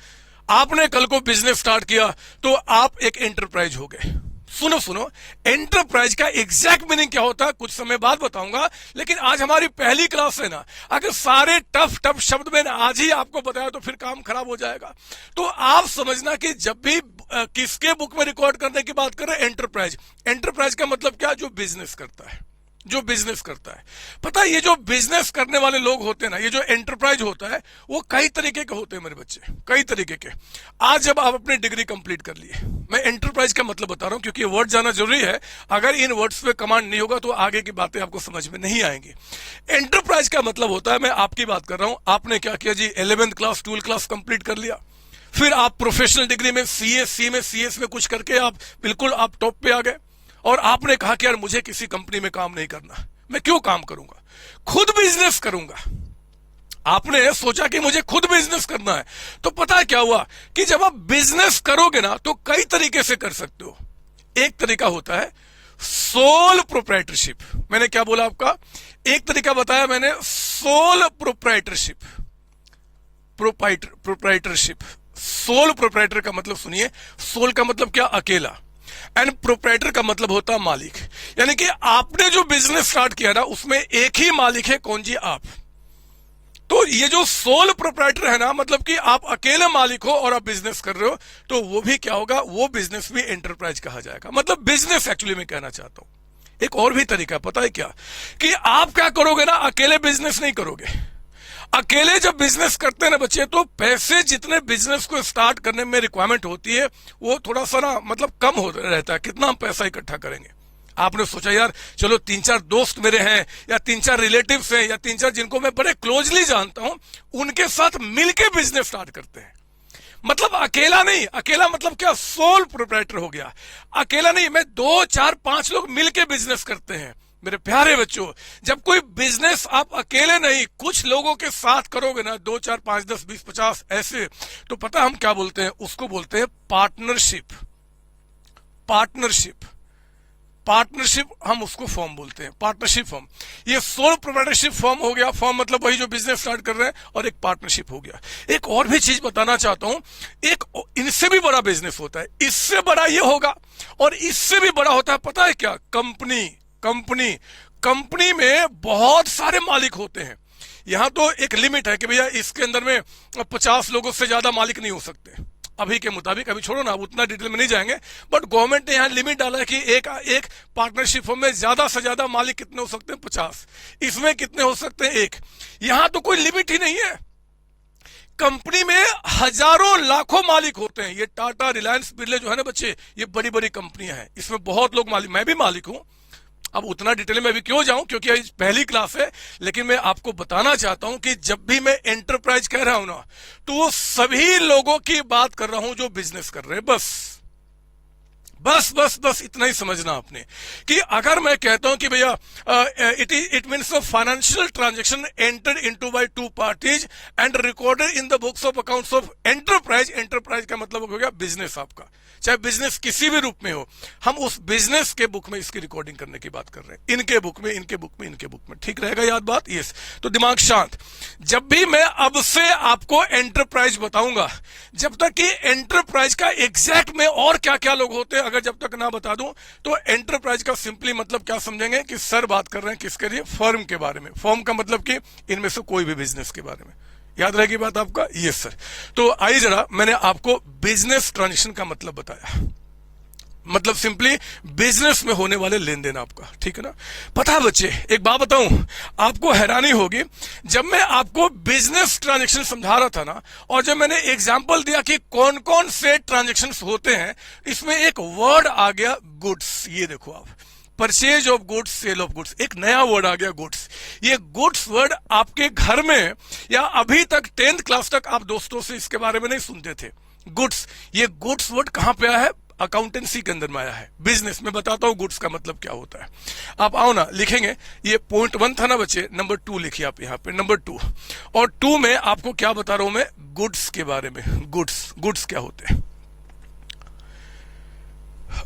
आपने कल को बिजनेस स्टार्ट किया तो आप एक एंटरप्राइज हो गए। सुनो सुनो, एंटरप्राइज का एग्जैक्ट मीनिंग क्या होता है कुछ समय बाद बताऊंगा, लेकिन आज हमारी पहली क्लास है ना, अगर सारे टफ टफ शब्द मैंने आज ही आपको बताया तो फिर काम खराब हो जाएगा। तो आप समझना कि जब भी किसके बुक में रिकॉर्ड करने की बात कर रहे हैं, एंटरप्राइज। एंटरप्राइज का मतलब क्या, जो बिजनेस करता है, जो बिजनेस करता है। पता है ये जो बिजनेस करने वाले लोग होते हैं ना, ये जो एंटरप्राइज होता है वो कई तरीके के होते हैं मेरे बच्चे, कई तरीके के। आज जब आप अपनी डिग्री कंप्लीट कर लिए, मैं एंटरप्राइज का मतलब बता रहा हूं क्योंकि ये वर्ड जाना जरूरी है। अगर इन वर्ड्स पे कमांड नहीं होगा तो आगे की बातें आपको समझ में नहीं आएंगी। एंटरप्राइज का मतलब होता है, मैं आपकी बात कर रहा हूं, आपने क्या किया जी, 11th class 12th class complete कर लिया, फिर आप प्रोफेशनल डिग्री में सीएस में कुछ करके आप बिल्कुल आप टॉप पे आ गए, और आपने कहा कि यार मुझे किसी कंपनी में काम नहीं करना, मैं क्यों काम करूंगा, खुद बिजनेस करूंगा। आपने सोचा कि मुझे खुद बिजनेस करना है। तो पता है क्या हुआ कि जब आप बिजनेस करोगे ना तो कई तरीके से कर सकते हो। एक तरीका होता है सोल प्रोप्राइटरशिप। मैंने क्या बोला आपका, एक तरीका बताया मैंने, sole proprietorship. Proprietorship, sole proprietor का मतलब सुनिए, सोल का मतलब क्या, अकेला, एंड प्रोप्राइटर का मतलब होता है मालिक। यानी कि आपने जो बिजनेस स्टार्ट किया ना उसमें एक ही मालिक है, कौन जी, आप। तो ये जो सोल प्रोप्राइटर है ना, मतलब कि आप अकेले मालिक हो और आप बिजनेस कर रहे हो, तो वो भी क्या होगा, वो बिजनेस भी एंटरप्राइज कहा जाएगा। मतलब बिजनेस एक्चुअली मैं कहना चाहता हूं। एक और भी तरीका पता है क्या, कि आप क्या करोगे ना, अकेले बिजनेस नहीं करोगे। अकेले जब बिजनेस करते हैं ना बच्चे, तो पैसे जितने बिजनेस को स्टार्ट करने में रिक्वायरमेंट होती है वो थोड़ा सा ना मतलब कम हो रहता है। कितना हम पैसा इकट्ठा करेंगे। आपने सोचा यार चलो 3-4 दोस्त मेरे हैं, या 3-4 रिलेटिव्स हैं, या 3-4 जिनको मैं बड़े क्लोजली जानता हूं, उनके साथ मिलके बिजनेस स्टार्ट करते हैं। मतलब अकेला नहीं, अकेला मतलब क्या, सोल प्रोप्राइटर हो गया। अकेला नहीं, मैं 2-4-5 लोग मिलके बिजनेस करते हैं। मेरे प्यारे बच्चों, जब कोई बिजनेस आप अकेले नहीं कुछ लोगों के साथ करोगे ना, 2, 4, 5, 10, 20, 50 ऐसे, तो पता हम क्या बोलते हैं, उसको बोलते हैं पार्टनरशिप। पार्टनरशिप, पार्टनरशिप हम उसको फॉर्म बोलते हैं, पार्टनरशिप फॉर्म। ये सोल प्रोप्राइटरशिप फॉर्म हो गया, फॉर्म मतलब वही जो बिजनेस स्टार्ट कर रहे हैं, और एक पार्टनरशिप हो गया। एक और भी चीज बताना चाहता हूं, एक इनसे भी बड़ा बिजनेस होता है, इससे बड़ा ये होगा, और इससे भी बड़ा होता है पता है क्या, कंपनी। कंपनी, कंपनी में बहुत सारे मालिक होते हैं। यहां तो एक लिमिट है कि भैया इसके अंदर में 50 लोगों से ज्यादा मालिक नहीं हो सकते अभी के मुताबिक। अभी छोड़ो ना, अब उतना डिटेल में नहीं जाएंगे, बट गवर्नमेंट ने यहां लिमिट डाला है कि एक पार्टनरशिप में ज्यादा से ज्यादा मालिक कितने हो सकते हैं, 50। इसमें कितने हो सकते हैं, 1। यहां तो कोई लिमिट ही नहीं है। कंपनी में हजारों लाखों मालिक होते हैं। ये टाटा, रिलायंस, बिरले जो है ना बच्चे, ये बड़ी बड़ी कंपनियां हैं, इसमें बहुत लोग मालिक, मैं भी मालिक हूं। अब उतना डिटेल में अभी क्यों जाऊं, क्योंकि आज पहली क्लास है, लेकिन मैं आपको बताना चाहता हूं कि जब भी मैं एंटरप्राइज कह रहा हूं ना, तो वो सभी लोगों की बात कर रहा हूं जो बिजनेस कर रहे हैं, बस बस बस बस इतना ही समझना आपने कि अगर मैं कहता हूं कि भैया it means a financial transaction entered into by two parties and recorded in the books of accounts of enterprise. Enterprise का मतलब हो गया बिजनेस आपका, चाहे बिजनेस किसी भी रूप में हो, हम उस बिजनेस के बुक में इसकी रिकॉर्डिंग करने की बात कर रहे हैं, इनके बुक में, इनके बुक में, इनके बुक में। ठीक रहेगा याद बात? यस। तो दिमाग शांत। जब भी मैं अब से आपको एंटरप्राइज बताऊंगा, जब तक कि एंटरप्राइज का एग्जैक्ट में और क्या क्या लोग होते हैं अगर जब तक ना बता दूं, तो एंटरप्राइज का सिंपली मतलब क्या समझेंगे कि सर बात कर रहे हैं किसके लिए? फर्म के बारे में। फर्म का मतलब कि इनमें से कोई भी बिजनेस के बारे में। याद रहेगी बात आपका? Yes sir. तो आइए जरा, मैंने आपको बिजनेस ट्रांजेक्शन का मतलब बताया, मतलब सिंपली बिजनेस में होने वाले लेन देन आपका। ठीक है ना? पता है बच्चे, एक बात बताऊं, आपको हैरानी होगी, जब मैं आपको बिजनेस ट्रांजैक्शन समझा रहा था ना, और जब मैंने एग्जांपल दिया कि कौन कौन से ट्रांजैक्शंस होते हैं, इसमें एक वर्ड आ गया गुड्स। ये देखो आप, purchase of goods, sale of goods, एक नया वर्ड आ गया गुड्स। ये गुड्स वर्ड आपके घर में या अभी तक 10th क्लास तक आप दोस्तों से इसके बारे में नहीं सुनते थे। गुड्स, ये गुड्स वर्ड कहां पे आया है? अकाउंटेंसी के अंदर में आया है। बिजनेस में बताता हूं गुड्स का मतलब क्या होता है। आप आओ ना, लिखेंगे। ये पॉइंट 1 था ना बच्चे, नंबर 2 लिखिए आप यहां पे, नंबर 2। और 2 में आपको क्या बता रहा हूं मैं? गुड्स के बारे में। गुड्स क्या होते हैं?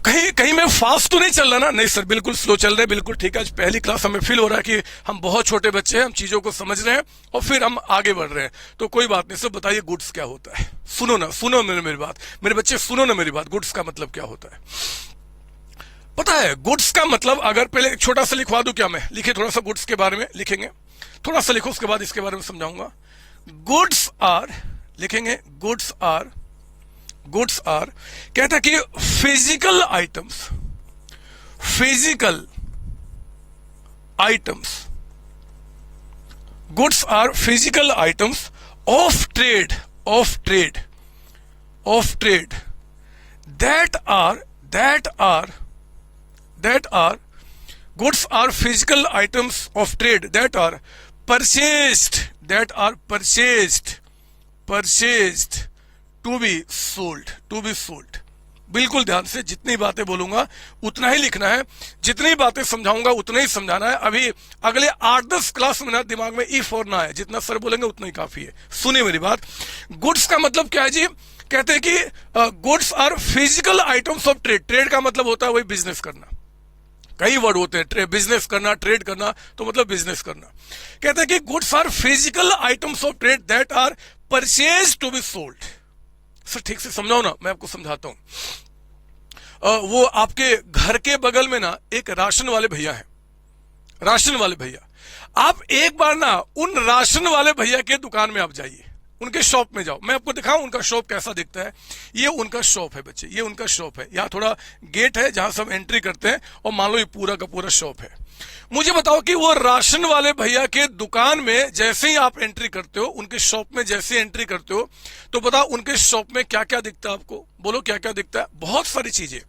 कहीं में फास्ट तो नहीं चल रहा ना? नहीं सर, बिल्कुल स्लो चल रहे हैं। बिल्कुल ठीक है। आज पहली क्लास हमें फील हो रहा है कि हम बहुत छोटे बच्चे हैं, हम चीजों को समझ रहे हैं और फिर हम आगे बढ़ रहे हैं। तो कोई बात नहीं सर, बताइए गुड्स क्या होता है? सुनो ना, सुनो मेरी बात, मेरे बच्चे सुनो ना मेरी बात। गुड्स का मतलब क्या होता है? पता है गुड्स का मतलब, अगर पहले एक छोटा सा लिखवा दूं क्या मैं? लिखिए थोड़ा सा गुड्स के बारे में, लिखेंगे थोड़ा सा लिखो, उसके बाद इसके बारे में समझाऊंगा। गुड्स आर, लिखेंगे गुड्स आर, कहता है कि physical items goods are physical items of trade that are goods are physical items of trade that are purchased to be sold। बिल्कुल ध्यान से, जितनी बातें बोलूंगा उतना ही लिखना है, जितनी बातें समझाऊंगा उतना ही समझाना है। अभी अगले 8-10 क्लास में ना दिमाग में इफ और ना है, जितना सर बोलेंगे उतना ही काफी है। सुनिए मेरी बात। गुड्स का मतलब क्या है जी? कहते हैं कि goods are physical items of trade. Trade का मतलब होता है वही बिजनेस करना। कई वर्ड होते हैं, बिजनेस करना, ट्रेड करना, तो मतलब बिजनेस करना। कहते हैं कि goods are physical items of trade that are purchase to be sold. Sir ठीक से समझाओ ना, मैं आपको समझाता हूं। वो आपके घर के बगल में ना एक राशन वाले भैया हैं, राशन वाले भैया। आप एक बार ना उन राशन वाले भैया के दुकान में आप जाइए, उनके शॉप में जाओ, मैं आपको दिखाऊं उनका शॉप कैसा दिखता है। ये उनका शॉप है बच्चे, ये उनका शॉप है। यहाँ थोड़ा गेट है जहां से हम एंट्री करते हैं, और मान लो ये पूरा का पूरा शॉप है। मुझे बताओ कि वो राशन वाले भैया के दुकान में जैसे ही आप एंट्री करते हो, उनके शॉप में जैसे ही एंट्री करते हो, तो बताओ उनके शॉप में क्या क्या दिखता है आपको? बोलो क्या क्या दिखता है? बहुत सारी चीजें।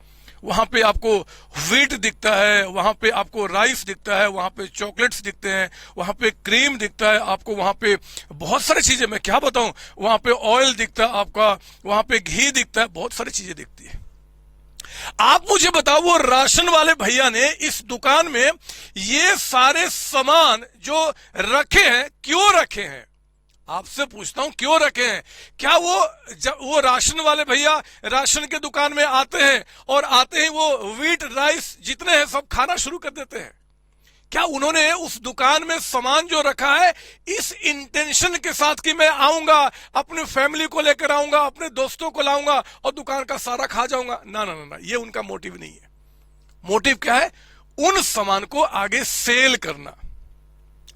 वहां पे आपको व्हीट दिखता है, वहां पे आपको राइस दिखता है, वहां पे चॉकलेट्स दिखते हैं, वहां पे क्रीम दिखता है आपको, वहां पे बहुत सारी चीजें, मैं क्या बताऊं, वहां पे ऑयल दिखता है आपका, वहां पे घी दिखता है, बहुत सारी चीजें दिखती है। आप मुझे बताओ वो राशन वाले भैया ने इस दुकान में ये सारे सामान जो रखे हैं, क्यों रखे हैं? आपसे पूछता हूं, क्यों रखे हैं? क्या वो राशन वाले भैया राशन के दुकान में आते हैं और आते ही वो व्हीट राइस जितने हैं सब खाना शुरू कर देते हैं? क्या उन्होंने उस दुकान में सामान जो रखा है इस इंटेंशन के साथ कि मैं आऊंगा, अपनी फैमिली को लेकर आऊंगा, अपने दोस्तों को लाऊंगा और दुकान का सारा खा जाऊंगा? ना ना ना, ये उनका मोटिव नहीं है। मोटिव क्या है? उन सामान को आगे सेल करना,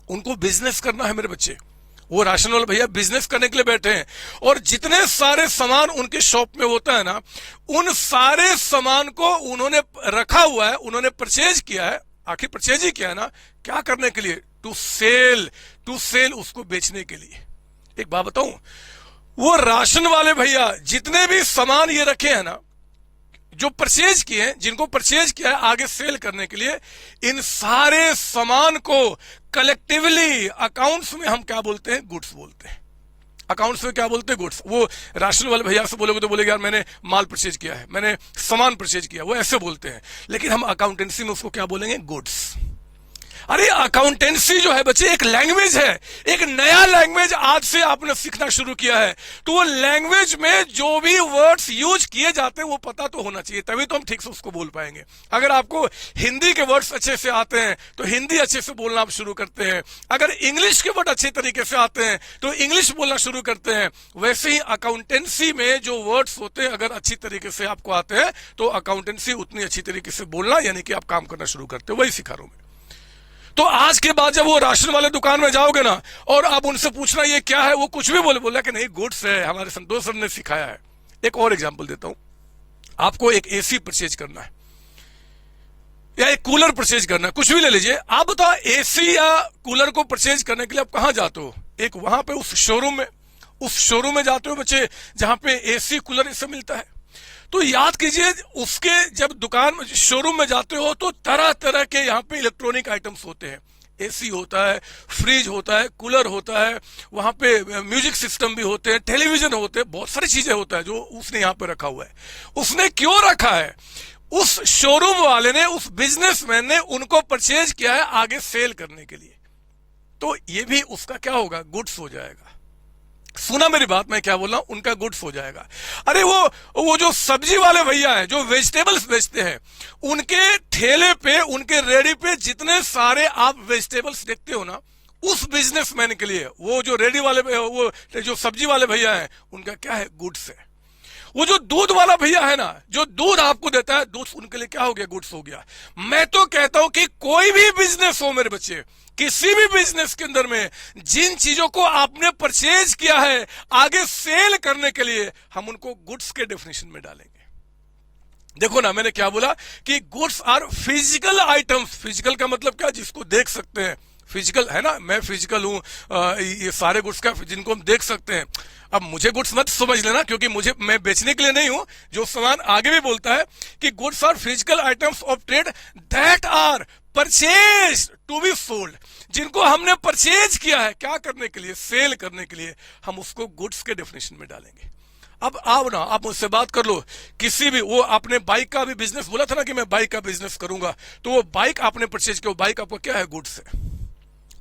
उनको बिजनेस करना है मेरे बच्चे। वो राशन वाले भैया बिजनेस करने के लिए बैठे हैं, और जितने सारे सामान उनके शॉप में होता है ना, उन सारे सामान को उन्होंने रखा हुआ है, उन्होंने परचेज किया है। आखिर परचेज ही किया है ना, क्या करने के लिए? टू सेल, उसको बेचने के लिए। एक बात बताऊं, वो राशन वाले भैया जितने भी सामान ये रखे हैं ना, जो परचेज किए हैं, जिनको परचेज किया है आगे सेल करने के लिए, इन सारे सामान को कलेक्टिवली अकाउंट्स में हम क्या बोलते हैं? गुड्स बोलते हैं। अकाउंट्स में क्या बोलते हैं? गुड्स। वो राशन वाले भैया से बोलोगे तो बोलेगा यार मैंने माल परचेज किया है, मैंने सामान परचेज किया, वो ऐसे बोलते हैं। लेकिन हम अकाउंटेंसी में उसको क्या बोलेंगे? गुड्स। अरे अकाउंटेंसी जो है बच्चे एक लैंग्वेज है, एक नया लैंग्वेज आज से आपने सीखना शुरू किया है, तो वो लैंग्वेज में जो भी वर्ड्स यूज किए जाते हैं वो पता तो होना चाहिए, तभी तो हम ठीक से उसको बोल पाएंगे। अगर आपको हिंदी के वर्ड्स अच्छे से आते हैं तो हिंदी अच्छे से बोलना आप शुरू करते हैं, अगर इंग्लिश के वर्ड अच्छे तरीके से आते हैं तो इंग्लिश बोलना शुरू करते हैं। वैसे ही अकाउंटेंसी में जो वर्ड्स होते हैं अगर अच्छी तरीके से आपको आते हैं तो अकाउंटेंसी उतनी अच्छी तरीके से बोलना, यानी कि आप काम करना शुरू करते हो, वही सिखा रहा हूं मैं। तो आज के बाद जब वो राशन वाले दुकान में जाओगे ना और आप उनसे पूछना ये क्या है, वो कुछ भी बोला कि नहीं गुड्स है, हमारे संतोष सर ने सिखाया है। एक और एग्जांपल देता हूं, आपको एक एसी परचेज करना है या एक कूलर परचेज करना है, कुछ भी ले लीजिए। आप बताओ एसी या कूलर को परचेज करने के लिए आप कहां जाते हो? एक वहां पे उस शोरूम में जाते हो बच्चे, जहां पे एसी कूलर इससे मिलता है। तो याद कीजिए उसके जब दुकान में शोरूम में जाते हो तो तरह तरह के यहाँ पे इलेक्ट्रॉनिक आइटम्स होते हैं, एसी होता है, फ्रिज होता है, कूलर होता है, वहां पे म्यूजिक सिस्टम भी होते हैं, टेलीविजन होते हैं, बहुत सारी चीजें होता है जो उसने यहाँ पे रखा हुआ है। उसने क्यों रखा है? उस शोरूम वाले ने, उस बिजनेसमैन ने उनको परचेज किया है आगे सेल करने के लिए, तो ये भी उसका क्या होगा? गुड्स हो जाएगा। सुना मेरी बात, मैं क्या बोल रहा हूं? उनका गुड्स हो जाएगा। अरे वो जो सब्जी वाले भैया हैं जो वेजिटेबल्स बेचते हैं, उनके ठेले पे, उनके रेडी पे जितने सारे आप वेजिटेबल्स देखते हो ना, उस बिजनेसमैन के लिए वो जो रेडी वाले, वो जो सब्जी वाले भैया हैं, उनका क्या है? गुड्स है। वो जो दूध वाला भैया है ना, जो दूध आपको देता है, दूध उनके लिए क्या हो गया? गुड्स हो गया। मैं तो कहता हूं कि कोई भी बिजनेस हो मेरे बच्चे, किसी भी बिजनेस के अंदर में जिन चीजों को आपने परचेज किया है आगे सेल करने के लिए, हम उनको गुड्स के डेफिनेशन में डालेंगे। देखो ना, मैंने क्या बोला कि goods are physical items. Physical का मतलब क्या? जिसको देख सकते हैं, फिजिकल है ना, मैं फिजिकल हूं, ये सारे गुड्स का जिनको हम देख सकते हैं। अब मुझे गुड्स मत समझ लेना, क्योंकि मैं बेचने के लिए नहीं हूं। जो सामान आगे भी बोलता है कि goods are physical items of trade that are purchase to be sold. जिनको हमने परचेज किया है, क्या करने के लिए? सेल करने के लिए, हम उसको गुड्स के डेफिनेशन में डालेंगे। अब आओ ना, आप मुझसे बात कर लो, किसी भी, वो आपने बाइक का भी बिजनेस बोला था ना कि मैं बाइक का बिजनेस करूंगा, तो वो बाइक आपने परचेज किया, वो बाइक आपका क्या है? गुड्स है।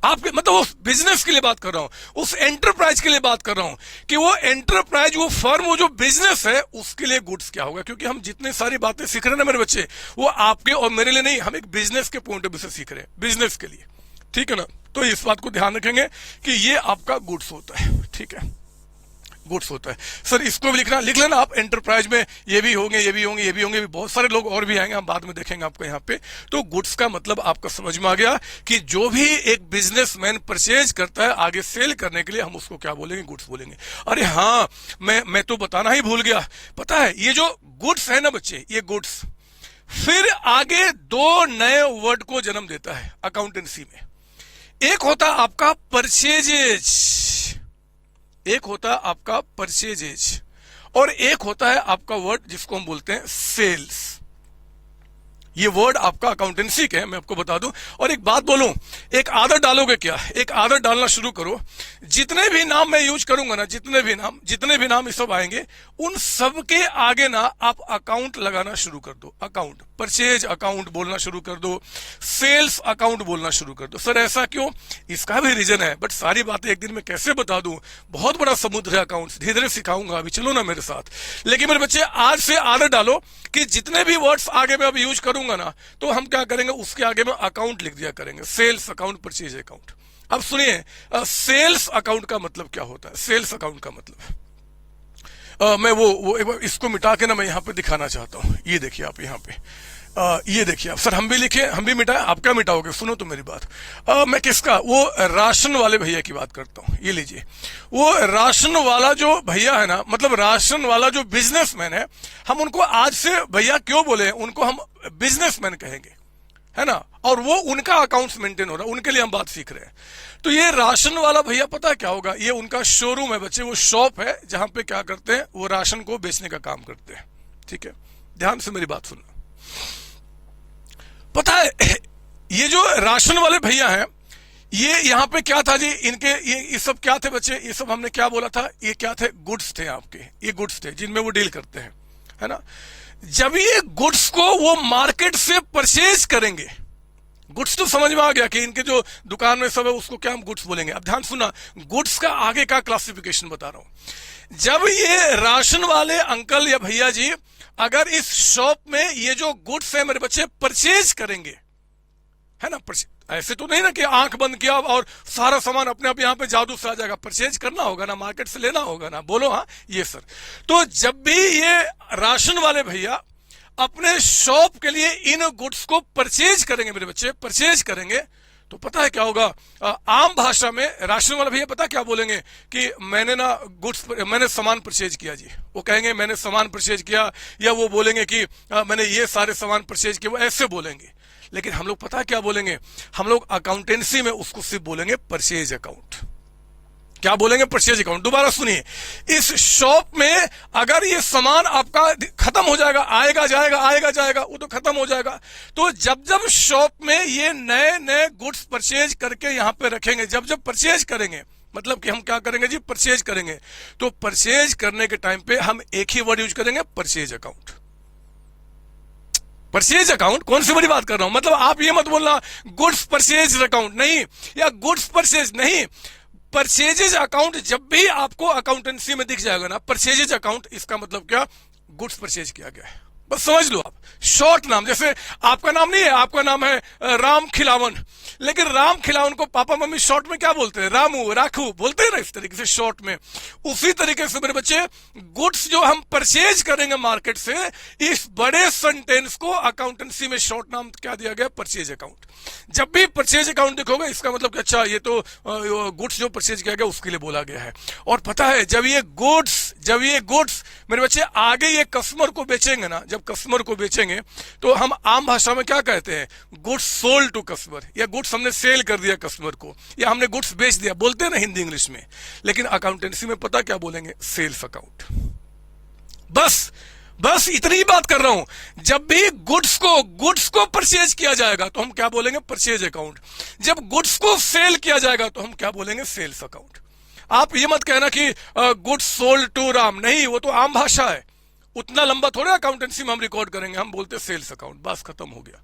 आपके मतलब उस बिजनेस के लिए बात कर रहा हूं, उस एंटरप्राइज के लिए बात कर रहा हूं कि वो एंटरप्राइज, वो फर्म, वो जो बिजनेस है, उसके लिए गुड्स क्या होगा। क्योंकि हम जितनी सारी बातें सीख रहे हैं ना मेरे बच्चे, वो आपके और मेरे लिए नहीं, हम एक बिजनेस के पॉइंट ऑफ व्यू से सीख रहे हैं, बिजनेस के लिए। ठीक है ना? तो इस बात को ध्यान रखेंगे कि ये आपका गुड्स होता है। ठीक है, गुड्स होता है। सर इसको भी लिख लेना आप, एंटरप्राइज में ये भी होंगे, ये भी होंगे, ये भी होंगे, बहुत सारे लोग और भी आएंगे, हम बाद में देखेंगे आपको यहाँ पे। तो गुड्स का मतलब आपका समझ में आ गया कि जो भी एक बिजनेसमैन परचेज करता है आगे सेल करने के लिए, हम उसको क्या बोलेंगे? गुड्स बोलेंगे। अरे हाँ, मैं तो बताना ही भूल गया, पता है ये जो गुड्स है ना बच्चे, ये गुड्स फिर आगे दो नए वर्ड को जन्म देता है अकाउंटेंसी में। एक होता आपका परचेजेज, एक होता आपका परचेजेज, और एक होता है आपका वर्ड जिसको हम बोलते हैं सेल्स। ये वर्ड आपका अकाउंटेंसी के है, मैं आपको बता दूं। और एक बात बोलूं, एक आदत डालोगे क्या? एक आदत डालना शुरू करो। जितने भी नाम मैं यूज करूंगा ना, जितने भी नाम ये सब आएंगे, उन सब के आगे ना आप अकाउंट लगाना शुरू कर दो। अकाउंट, परचेज अकाउंट बोलना शुरू कर दो, सेल्स अकाउंट बोलना शुरू कर दो। सर ऐसा क्यों? इसका भी रीजन है, बट सारी बातें एक दिन में कैसे बता दूं, बहुत बड़ा समुद्र है अकाउंट्स, धीरे धीरे सिखाऊंगा, अभी चलो ना मेरे साथ। लेकिन मेरे बच्चे आज से आदत डालो कि जितने भी वर्ड्स आगे मैं अभी यूज करूंगा ना, तो हम क्या करेंगे, उसके आगे में अकाउंट लिख दिया करेंगे। Sales account, purchase account. अब सुनिए, सेल्स अकाउंट का मतलब क्या होता है? सेल्स अकाउंट का मतलब मैं वो एक बार इसको मिटा के ना मैं यहाँ पे दिखाना चाहता हूँ। ये देखिए आप यहाँ पे, ये देखिए आप। सर हम भी लिखे, हम भी मिटाए, आप क्या मिटाओगे? सुनो तो मेरी बात। मैं किसका, वो राशन वाले भैया की बात करता हूँ। ये लीजिए, वो राशन वाला जो भैया है ना, मतलब राशन वाला जो बिजनेसमैन है, हम उनको आज से भैया क्यों बोले, उनको हम बिजनेसमैन कहेंगे, है ना। और वो उनका अकाउंट्स मेंटेन हो रहा है, उनके लिए हम बात सीख रहे हैं। तो ये राशन वाला भैया पता क्या होगा, ये उनका शोरूम है बच्चे, वो शॉप है जहां पे क्या करते हैं, वो राशन को बेचने का काम करते हैं। ठीक है, ध्यान से मेरी बात सुनना। पता है ये जो राशन वाले भैया हैं, ये यहाँ पे क्या था जी, इनके ये सब क्या थे बच्चे, ये सब हमने क्या बोला था, ये क्या थे, गुड्स थे आपके, ये गुड्स थे जिनमें वो डील करते हैं, है ना। जब ये गुड्स को वो मार्केट से परचेज करेंगे, गुड्स तो समझ में आ गया कि इनके जो दुकान में सब है उसको क्या हम गुड्स बोलेंगे। अब ध्यान सुना, गुड्स का आगे का क्लासिफिकेशन बता रहा हूं। जब ये राशन वाले अंकल या भैया जी अगर इस शॉप में ये जो गुड्स है मेरे बच्चे परचेज करेंगे, है ना, ऐसे तो नहीं ना कि आंख बंद किया और सारा सामान अपने आप यहां पे जादू से आ जाएगा, परचेज करना होगा ना, मार्केट से लेना होगा ना, बोलो हाँ ये सर। तो जब भी ये राशन वाले भैया अपने शॉप के लिए इन गुड्स को परचेज करेंगे मेरे बच्चे, परचेज करेंगे, तो पता है क्या होगा, आम भाषा में राशन वाला भैया पता क्या बोलेंगे कि मैंने ना गुड्स, मैंने सामान परचेज किया जी, वो कहेंगे मैंने सामान परचेज किया, या वो बोलेंगे कि मैंने ये सारे सामान परचेज किए, वो ऐसे बोलेंगे। लेकिन हम लोग पता क्या बोलेंगे, हम लोग अकाउंटेंसी में उसको सिर्फ बोलेंगे परचेज अकाउंट। क्या बोलेंगे, परचेज अकाउंट। दोबारा सुनिए, इस शॉप में अगर ये सामान आपका खत्म हो जाएगा, आएगा जाएगा आएगा जाएगा, वो तो खत्म हो जाएगा, तो जब जब शॉप में ये नए नए गुड्स परचेज करके यहां पे रखेंगे, जब जब परचेज करेंगे, मतलब कि हम क्या करेंगे जी, परचेज करेंगे, तो परचेज करने के टाइम पे हम एक ही वर्ड यूज करेंगे, परचेज अकाउंट। परचेज अकाउंट, कौन सी बड़ी बात कर रहा हूं, मतलब आप ये मत बोलना गुड्स परचेज अकाउंट नहीं, या गुड्स परचेज नहीं, परचेजेज अकाउंट जब भी आपको अकाउंटेंसी में दिख जाएगा ना, परचेजेज अकाउंट, इसका मतलब क्या, गुड्स परचेज किया गया है, बस समझ लो आप। शॉर्ट नाम, जैसे आपका नाम नहीं है, आपका नाम है राम खिलावन, लेकिन राम खिलावन को पापा मम्मी शॉर्ट में क्या बोलते हैं, रामू राखू बोलते हैं ना, इस तरीके से शॉर्ट में। उसी तरीके से मेरे बच्चे गुड्स जो हम परचेज करेंगे मार्केट से, इस बड़े सेंटेंस को अकाउंटेंसी में शॉर्ट नाम क्या दिया गया, परचेज अकाउंट। जब भी परचेज अकाउंट देखोगे, इसका मतलब कि अच्छा ये तो गुड्स जो परचेज किया गया उसके लिए बोला गया है। और पता है जब ये गुड्स मेरे बच्चे आगे ये कस्टमर को बेचेंगे ना, जब कस्टमर को बेचेंगे तो हम आम भाषा में क्या कहते हैं, गुड्स सोल्ड टू कस्टमर, या गुड्स हमने सेल कर दिया कस्टमर को, या हमने गुड्स बेच दिया, बोलते हैं ना हिंदी इंग्लिश में। लेकिन अकाउंटेंसी में पता क्या बोलेंगे, सेल्स अकाउंट। बस इतनी बात कर रहा हूं। जब भी गुड्स को परचेज किया जाएगा तो हम क्या बोलेंगे, परचेज अकाउंट। जब गुड्स को सेल किया जाएगा तो हम क्या बोलेंगे, सेल्स अकाउंट। आप ये मत कहना कि गुड्स सोल्ड टू राम, नहीं, वो तो आम भाषा है, उतना लंबा थोड़ा अकाउंटेंसी में हम रिकॉर्ड करेंगे, हम बोलते सेल्स अकाउंट, बस खत्म हो गया।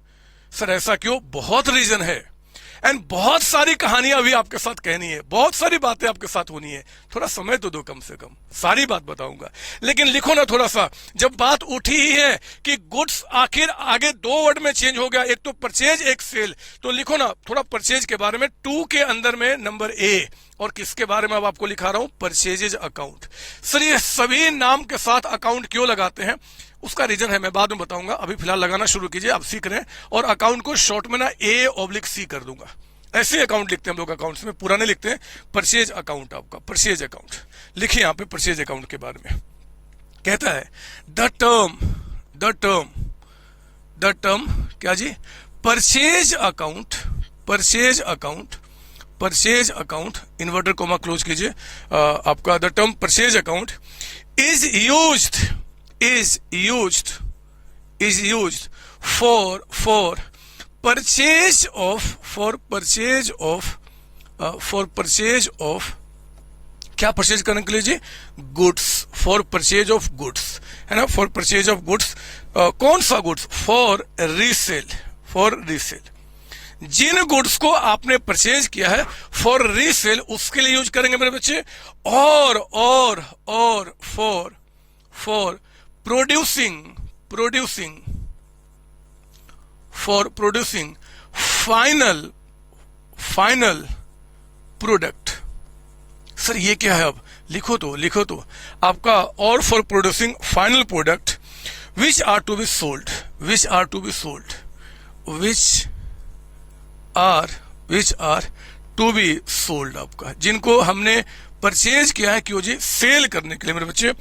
सर ऐसा क्यों, बहुत रीजन है, एंड बहुत सारी कहानियां अभी आपके साथ कहनी है, बहुत सारी बातें आपके साथ होनी है, थोड़ा समय तो दो, कम से कम सारी बात बताऊंगा। लेकिन लिखो ना थोड़ा सा, जब बात उठी ही है कि गुड्स आखिर आगे दो वर्ड में चेंज हो गया, एक तो परचेज एक सेल, तो लिखो ना थोड़ा परचेज के बारे में, 2 के अंदर में नंबर ए, और किसके बारे में अब आपको लिखा रहा हूं, परचेजेज अकाउंट। सर ये सभी नाम के साथ अकाउंट क्यों लगाते हैं, उसका रीजन है, मैं बाद में बताऊंगा, अभी फिलहाल लगाना शुरू कीजिए, आप सीख रहे हैं। और अकाउंट को शॉर्ट में ना A/C कर दूंगा, ऐसे अकाउंट लिखते हैं हम लोग अकाउंट्स में, पूरा नहीं लिखते हैं। परचेज अकाउंट आपका, परचेज अकाउंट लिखिए यहाँ पे, परचेज अकाउंट के बारे में कहता है, द टर्म क्या जी, purchase account inverted comma close कीजिए, आपका the term purchase account is used for purchase of क्या परचेज करने के लिए जी, goods, for purchase of goods, है ना, फॉर परचेज ऑफ गुड्स। कौन सा गुड्स, फॉर रीसेल। जिन गुड्स को आपने परचेज किया है फॉर रीसेल, उसके लिए यूज करेंगे मेरे बच्चे, और for producing final product. Sir ये क्या है, अब लिखो तो आपका, और for producing final product which are to be sold, आपका, जिनको हमने परचेज किया है, क्यों जी, सेल करने के लिए मेरे बच्चे,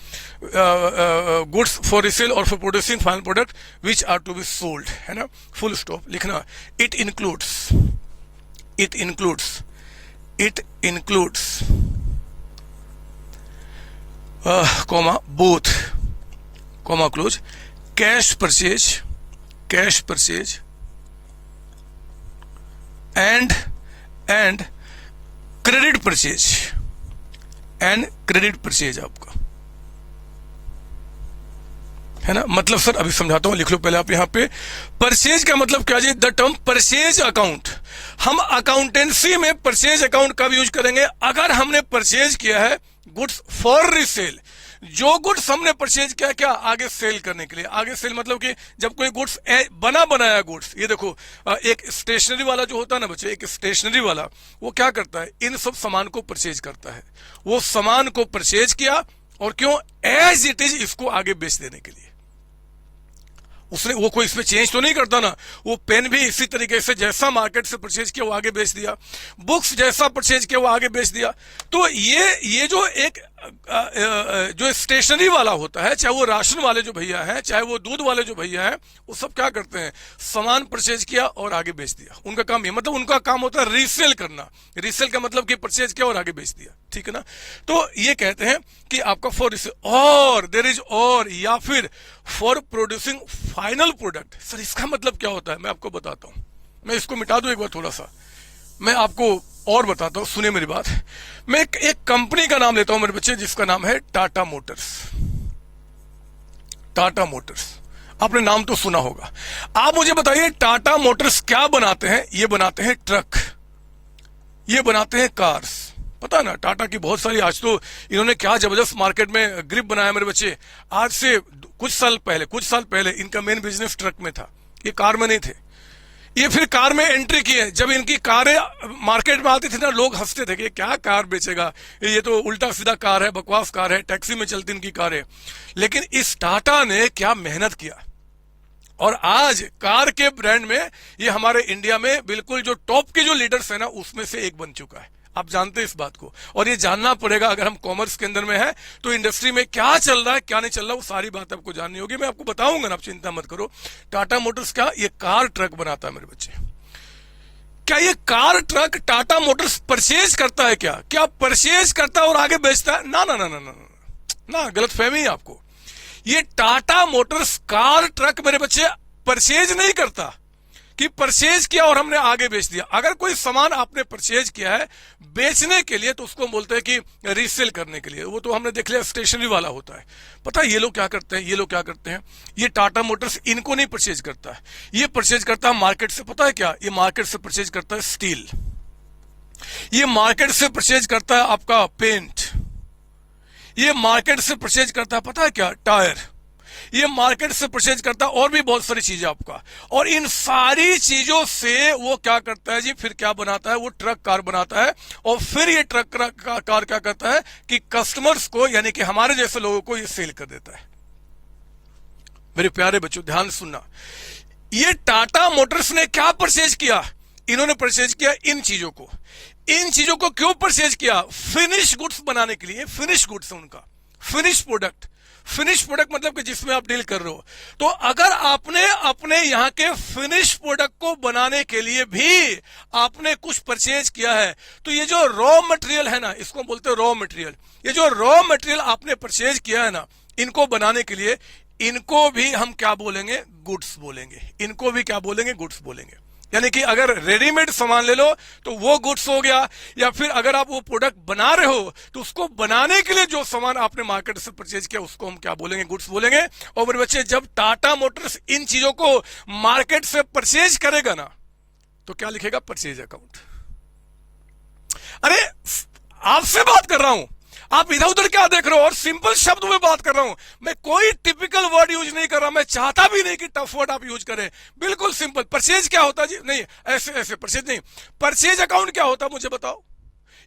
गुड्स फॉर रीसेल और for producing final product which are to be sold, है ना, फुल स्टॉप लिखना। It includes comma both comma close cash purchase and credit purchase and credit purchase आपका है ना। मतलब सर अभी समझाता हूं, लिख लो पहले आप यहां पे। परचेज का मतलब क्या जी? द टर्म परचेज अकाउंट, हम अकाउंटेंसी में परचेज अकाउंट कब यूज करेंगे? अगर हमने परचेज किया है गुड्स फॉर रीसेल, जो गुड्स हमने परचेज किया क्या? आगे सेल करने के लिए। आगे सेल मतलब कि जब कोई गुड्स बना बनाया गुड्स, ये देखो एक स्टेशनरी वाला जो होता है ना बच्चे, एक स्टेशनरी वाला वो क्या करता है? इन सब सामान को परचेज करता है। वो सामान को परचेज किया और क्यों? एज इट इज इसको आगे बेच देने के लिए। उसने वो कोई इसमें चेंज तो नहीं करता ना। वो पेन भी इसी तरीके से जैसा मार्केट से परचेज किया वो आगे बेच दिया, बुक्स जैसा परचेज किया वो आगे बेच दिया। तो ये जो एक जो स्टेशनरी वाला होता है, चाहे वो राशन वाले जो भैया हैं, चाहे वो दूध वाले जो भैया हैं, वो सब क्या करते हैं? सामान परचेज किया और आगे बेच दिया। उनका काम ये, मतलब उनका काम होता है रीसेल करना। रीसेल का मतलब कि परचेज किया और आगे बेच दिया, ठीक है ना। तो ये कहते हैं कि आपका फॉर रीसेल, और देयर इज और, या फिर for producing final product. Sir इसका मतलब क्या होता है? मैं आपको बताता हूं। मैं इसको मिटा दूं एक बार थोड़ा सा, मैं आपको और बताता हूं, सुनिए मेरी बात। मैं एक कंपनी का नाम लेता हूं मेरे बच्चे, जिसका नाम है टाटा मोटर्स। टाटा मोटर्स, आपने नाम तो सुना होगा। आप मुझे बताइए टाटा मोटर्स क्या बनाते हैं? ये बनाते हैं ट्रक, ये बनाते हैं कार्स। पता है ना टाटा की बहुत सारी, आज तो इन्होंने क्या जबरदस्त मार्केट में ग्रिप बनाया मेरे बच्चे। आज से कुछ साल पहले इनका मेन बिजनेस ट्रक में था, ये कार में नहीं थे। ये फिर कार में एंट्री की है। जब इनकी कारें मार्केट में आती थी ना, लोग हंसते थे कि क्या कार बेचेगा, ये तो उल्टा सीधा कार है, बकवास कार है, टैक्सी में चलती इनकी कारें। लेकिन इस टाटा ने क्या मेहनत किया, और आज कार के ब्रांड में ये हमारे इंडिया में बिल्कुल जो टॉप के जो लीडर्स है ना, उसमें से एक बन चुका है। आप जानते हैं इस बात को, और ये जानना पड़ेगा अगर हम कॉमर्स के अंदर में है तो इंडस्ट्री में क्या चल रहा है क्या नहीं चल रहा, वो सारी बात आपको जाननी होगी। मैं आपको बताऊंगा ना, आप चिंता मत करो। टाटा मोटर्स क्या ये कार ट्रक बनाता है मेरे बच्चे। क्या ये car truck Tata Motors purchase करता है? क्या परचेज करता है और आगे बेचता है? ना ना ना ना ना ना, गलत फहमी है आपको। ये टाटा मोटर्स कार ट्रक मेरे बच्चे परचेज नहीं करता कि परचेज किया और हमने आगे बेच दिया। अगर कोई सामान आपने परचेज किया है बेचने के लिए तो उसको हम बोलते हैं कि रीसेल करने के लिए। वो तो हमने देख लिया स्टेशनरी वाला होता है। पता है ये लोग क्या करते हैं? ये टाटा मोटर्स इनको नहीं परचेज करता है, ये परचेज करता है मार्केट से। पता है क्या? ये मार्केट से परचेज करता है स्टील, ये मार्केट से परचेज करता है आपका पेंट, ये मार्केट से परचेज करता है पता है क्या? टायर, ये मार्केट से परचेज करता है और भी बहुत सारी चीजें आपका। और इन सारी चीजों से वो क्या करता है जी? फिर क्या बनाता है? वो ट्रक कार बनाता है, और फिर ये ट्रक कार क्या करता है कि कस्टमर्स को, यानी कि हमारे जैसे लोगों को ये सेल कर देता है। मेरे प्यारे बच्चों ध्यान सुनना, ये टाटा मोटर्स ने क्या परचेज किया? इन्होंने परचेज किया इन चीजों को। इन चीजों को क्यों परचेज किया? फिनिश गुड्स बनाने के लिए। फिनिश गुड्स है उनका, फिनिश प्रोडक्ट। फिनिश प्रोडक्ट मतलब कि जिसमें आप डील कर रहे हो। तो अगर आपने अपने यहां के फिनिश प्रोडक्ट को बनाने के लिए भी आपने कुछ परचेज किया है, तो ये जो रॉ मटेरियल है ना, इसको बोलते हैं रॉ मटेरियल। ये जो रॉ मटेरियल आपने परचेज किया है ना, इनको बनाने के लिए, इनको भी हम क्या बोलेंगे? गुड्स बोलेंगे। इनको भी क्या बोलेंगे? गुड्स बोलेंगे। यानी कि अगर रेडीमेड सामान ले लो तो वो गुड्स हो गया, या फिर अगर आप वो प्रोडक्ट बना रहे हो तो उसको बनाने के लिए जो सामान आपने मार्केट से परचेज किया उसको हम क्या बोलेंगे? गुड्स बोलेंगे। और मेरे बच्चे जब टाटा मोटर्स इन चीजों को मार्केट से परचेज करेगा ना, तो क्या लिखेगा? Purchase account. अरे आपसे बात कर रहा हूं, आप इधर उधर क्या देख रहे हो? और सिंपल शब्द में बात कर रहा हूं मैं, कोई टिपिकल वर्ड यूज नहीं कर रहा। मैं चाहता भी नहीं कि टफ वर्ड आप यूज करें, बिल्कुल सिंपल। परचेज क्या होता है जी? नहीं ऐसे परचेज नहीं। परचेज अकाउंट क्या होता है मुझे बताओ,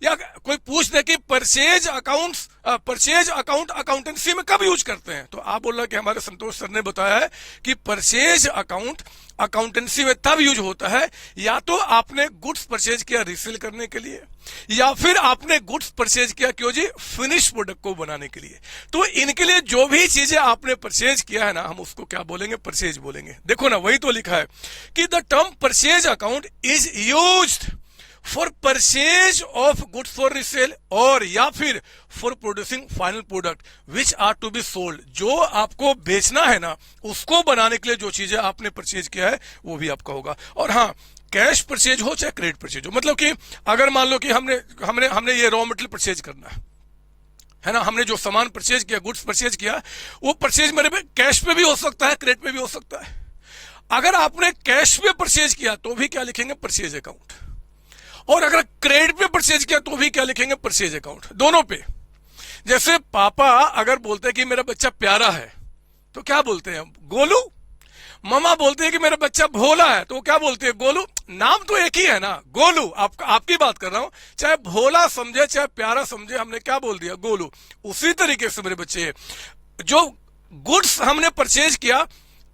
या कोई पूछ दे कि परचेज अकाउंट अकाउंटेंसी में कब यूज करते हैं, तो आप बोल रहे कि हमारे संतोष सर ने बताया है कि परचेज अकाउंट अकाउंटेंसी में तब यूज होता है या तो आपने गुड्स परचेज किया रीसेल करने के लिए, या फिर आपने गुड्स परचेज किया क्यों जी? फिनिश प्रोडक्ट को बनाने के लिए। तो इनके लिए जो भी चीजें आपने परचेज किया है ना, हम उसको क्या बोलेंगे? परचेज बोलेंगे। देखो ना, वही तो लिखा है कि the term purchase account is used for purchase of goods for resale, और या फिर for producing final product which are to be sold. जो आपको बेचना है ना, उसको बनाने के लिए जो चीजें आपने परचेज किया है वो भी आपका होगा। और हाँ, कैश परचेज हो चाहे क्रेडिट परचेज हो। मतलब कि अगर मान लो कि हमने हमने हमने ये रॉ मटेरियल परचेज करना है ना, हमने जो सामान परचेज किया, गुड्स परचेज किया, वो परचेज मेरे पे कैश पे भी हो सकता है, क्रेडिट पे भी हो सकता है। अगर आपने कैश पे परचेज किया तो भी क्या लिखेंगे, परचेज अकाउंट, और अगर क्रेडिट पे परचेज किया तो भी क्या लिखेंगे, परचेज अकाउंट, दोनों पे। जैसे पापा अगर बोलते हैं कि मेरा बच्चा प्यारा है तो क्या बोलते हैं, गोलू। मम्मा बोलते हैं कि मेरा बच्चा भोला है तो क्या बोलते हैं, गोलू। नाम तो एक ही है ना, गोलू। आपकी बात कर रहा हूं, चाहे भोला समझे चाहे प्यारा समझे, हमने क्या बोल दिया, गोलू। उसी तरीके से मेरे बच्चे, जो गुड्स हमने परचेज किया,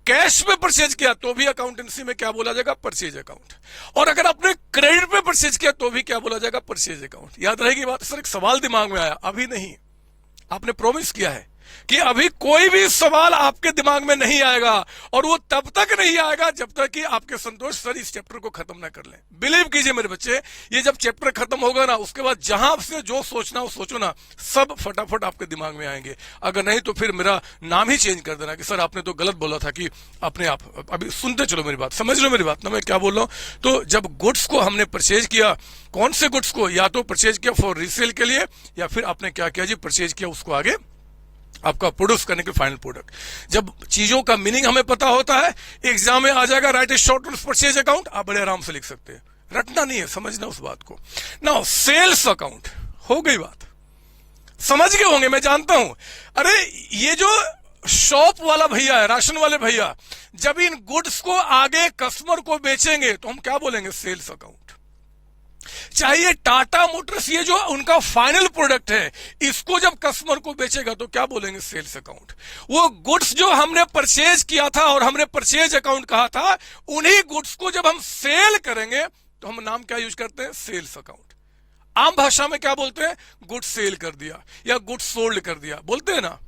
कैश में परचेज किया तो भी अकाउंटेंसी में क्या बोला जाएगा, परचेज अकाउंट, और अगर आपने क्रेडिट पे परचेज किया तो भी क्या बोला जाएगा, परचेज अकाउंट। याद रहेगी बात। सर एक सवाल दिमाग में आया, अभी नहीं, आपने प्रॉमिस किया है कि अभी कोई भी सवाल आपके दिमाग में नहीं आएगा, और वो तब तक नहीं आएगा जब तक कि आपके संतोष सर इस चैप्टर को खत्म ना कर लें। बिलीव कीजिए मेरे बच्चे, ये जब चैप्टर खत्म होगा ना, उसके बाद जहां से जो सोचना हो सोचो ना, सब फटाफट आपके दिमाग में आएंगे। अगर नहीं तो फिर मेरा नाम ही चेंज कर देना कि सर आपने तो गलत बोला था, कि अपने आप। अभी सुनते चलो मेरी बात, समझ लो मेरी बात ना मैं क्या बोल रहा हूं। तो जब गुड्स को हमने परचेज किया, कौन से गुड्स को, या तो परचेज किया फॉर रीसेल के लिए, या फिर आपने क्या किया जी, परचेज किया उसको आगे आपका प्रोड्यूस करने के फाइनल प्रोडक्ट। जब चीजों का मीनिंग हमें पता होता है, एग्जाम में आ जाएगा राइट ए शॉर्ट परचेज अकाउंट, आप बड़े आराम से लिख सकते हैं, रटना नहीं है, समझना उस बात को। नाउ सेल्स अकाउंट, हो गई बात, समझ गए होंगे मैं जानता हूं। अरे ये जो शॉप वाला भैया है, राशन वाले भैया, जब इन गुड्स को आगे कस्टमर को बेचेंगे तो हम क्या बोलेंगे, सेल्स अकाउंट। चाहिए टाटा मोटर्स, ये जो उनका फाइनल प्रोडक्ट है, इसको जब कस्टमर को बेचेगा तो क्या बोलेंगे, सेल्स अकाउंट। वो गुड्स जो हमने परचेज किया था और हमने परचेज अकाउंट कहा था, उन्हीं गुड्स को जब हम सेल करेंगे तो हम नाम क्या यूज करते हैं, सेल्स अकाउंट। आम भाषा में क्या बोलते हैं, गुड्स सेल कर दिया या गुड्स सोल्ड कर दिया, बोलते हैं ना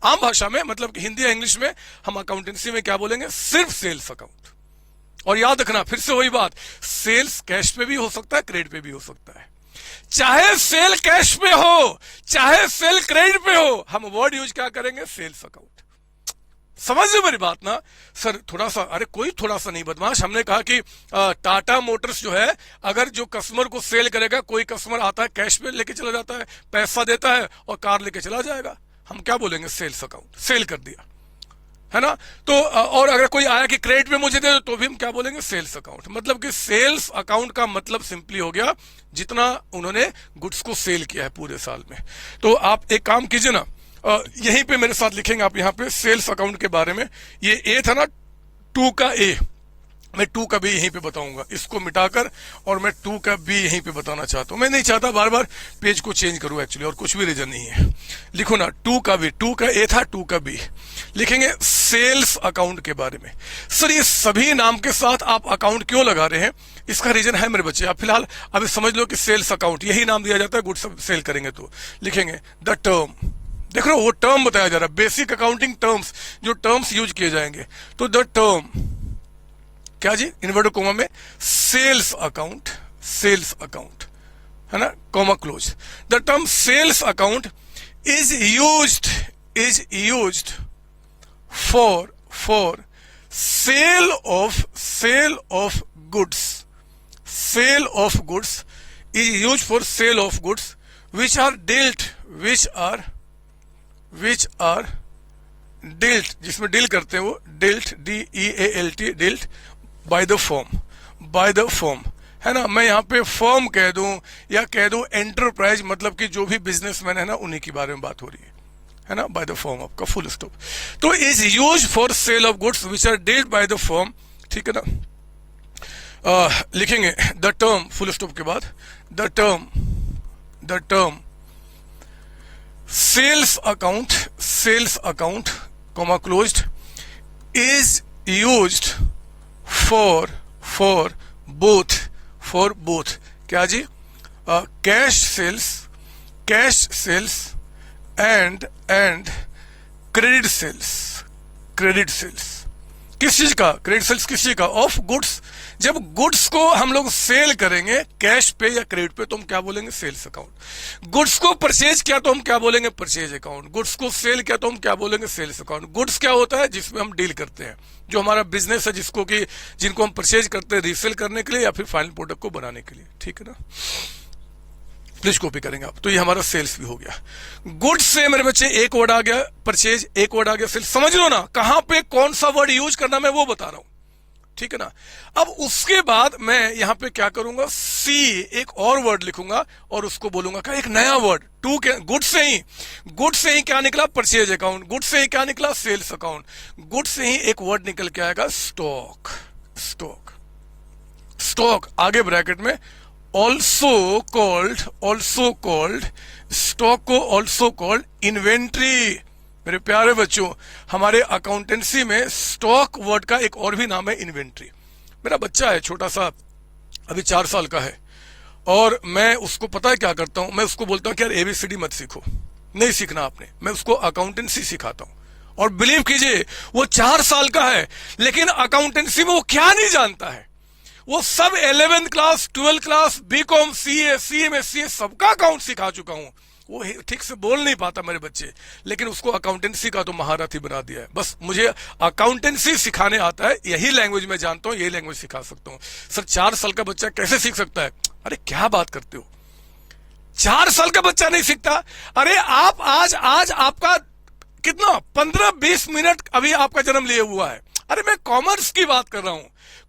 आम भाषा में। मतलब कि हिंदी या इंग्लिश में हम अकाउंटेंसी में क्या बोलेंगे, सिर्फ सेल्स अकाउंट। और याद रखना, फिर से वही बात, सेल्स कैश पे भी हो सकता है, क्रेडिट पे भी हो सकता है। चाहे सेल कैश पे हो चाहे सेल क्रेडिट पे हो, हम वर्ड यूज क्या करेंगे, सेल्स अकाउंट। समझ लो मेरी बात ना। सर थोड़ा सा, अरे कोई थोड़ा सा नहीं बदमाश। हमने कहा कि टाटा मोटर्स जो है, अगर जो कस्टमर को सेल करेगा, कोई कस्टमर आता है कैश पे लेके चला जाता है, पैसा देता है और कार लेके चला जाएगा, हम क्या बोलेंगे, सेल्स अकाउंट, सेल कर दिया, है ना। तो और अगर कोई आया कि क्रेडिट पे मुझे दे दो तो भी हम क्या बोलेंगे, सेल्स अकाउंट। मतलब कि सेल्स अकाउंट का मतलब सिंपली हो गया जितना उन्होंने गुड्स को सेल किया है पूरे साल में। तो आप एक काम कीजिए ना, यहीं पे मेरे साथ लिखेंगे आप यहाँ पे सेल्स अकाउंट के बारे में। ये ए था ना, 2 का ए, मैं 2 का बी यहीं पे बताऊंगा, इसको मिटाकर, और मैं 2 का बी यहीं पे बताना चाहता हूं। मैं नहीं चाहता बार बार पेज को चेंज करूं एक्चुअली, और कुछ भी रीजन नहीं है। लिखो ना 2 का बी, 2 का ए था, 2 का बी लिखेंगे सेल्स अकाउंट के बारे में। सर ये सभी नाम के साथ आप अकाउंट क्यों लगा रहे हैं, इसका रीजन है मेरे बच्चे। आप फिलहाल अभी समझ लो कि सेल्स अकाउंट यही नाम दिया जाता है, गुड्स सेल करेंगे तो लिखेंगे द टर्म। देख रहे हो, वो टर्म बताया जा रहा है, बेसिक अकाउंटिंग टर्म्स, जो टर्म्स यूज किए जाएंगे। तो द टर्म क्या जी, इन्वर्टेड कोमा में, सेल्स अकाउंट, सेल्स अकाउंट, है ना, comma close. The term sales account is used for sale of goods. Sale of goods is used for sale of goods which are dealt, जिसमें deal करते हैं वो, dealt, DEALT, dealt by the firm, है ना। मैं यहाँ पे firm कह दूं या कह दूं एंटरप्राइज, मतलब कि जो भी बिजनेसमैन है ना, उन्हीं के बारे में बात हो रही है ना, बाय द फर्म, आपका फुल स्टॉप। तो is use for sale of goods which are dealt by the firm, ठीक है ना। लिखेंगे द टर्म, फुल स्टॉप के बाद the term sales account comma closed is used for both क्या जी, cash sales and credit sales. किस चीज का, क्रेडिट सेल्स किस चीज का, ऑफ गुड्स जब गुड्स को हम लोग सेल करेंगे कैश पे या क्रेडिट पे तो हम क्या बोलेंगे, सेल्स अकाउंट। गुड्स को परचेज किया तो हम क्या बोलेंगे, परचेज अकाउंट। गुड्स को सेल किया तो हम क्या बोलेंगे, सेल्स अकाउंट। गुड्स क्या होता है, जिसमें हम डील करते हैं, जो हमारा बिजनेस है, जिनको हम परचेज करते हैं रीसेल करने के लिए या फिर फाइनल प्रोडक्ट को बनाने के लिए, ठीक है ना। प्लीज कॉपी करेंगे आप। तो ये हमारा सेल्स भी हो गया। गुड्स से मेरे बच्चे एक वर्ड आ गया परचेज, एक वर्ड आ गया सेल्स। समझ लो ना कहां पे कौन सा वर्ड यूज करना, मैं वो बता रहा हूं, ठीक है ना। अब उसके बाद मैं यहां पे क्या करूंगा, सी एक और वर्ड लिखूंगा और उसको बोलूंगा क्या, एक नया वर्ड। टू के गुड से ही क्या निकला, परचेज अकाउंट। गुड से ही क्या निकला, सेल्स अकाउंट। गुड से ही एक वर्ड निकल के आएगा, स्टॉक। स्टॉक आगे ब्रैकेट में ऑल्सो कॉल्ड, स्टॉक को ऑल्सो कॉल्ड इन्वेंट्री। मेरे प्यारे बच्चों, हमारे अकाउंटेंसी में स्टॉक वर्ड का एक और भी नाम है इन्वेंट्री। मेरा बच्चा है छोटा सा, अभी 4 साल का है, और मैं उसको पता है क्या करता हूं, मैं उसको बोलता हूं कि यार ABCD मत सीखो, नहीं सीखना आपने, मैं उसको अकाउंटेंसी सिखाता हूं। और बिलीव कीजिए वो 4 साल का है, लेकिन अकाउंटेंसी में वो क्या नहीं जानता है। वो सब 11th class 12th class BCom CA CMA सबका अकाउंट सिखा चुका हूं। वो ठीक से बोल नहीं पाता मेरे बच्चे, लेकिन उसको अकाउंटेंसी का तो महारथ ही बना दिया है। बस मुझे अकाउंटेंसी सिखाने आता है, यही लैंग्वेज मैं जानता हूं, यही लैंग्वेज सिखा सकता हूं। सर 4 साल का बच्चा कैसे सीख सकता है? अरे क्या बात करते हो, 4 साल का बच्चा नहीं सीखता? अरे आप आज आपका कितना 15-20 मिनट अभी आपका जन्म लिए हुआ है। अरे मैं कॉमर्स की बात कर रहा हूं,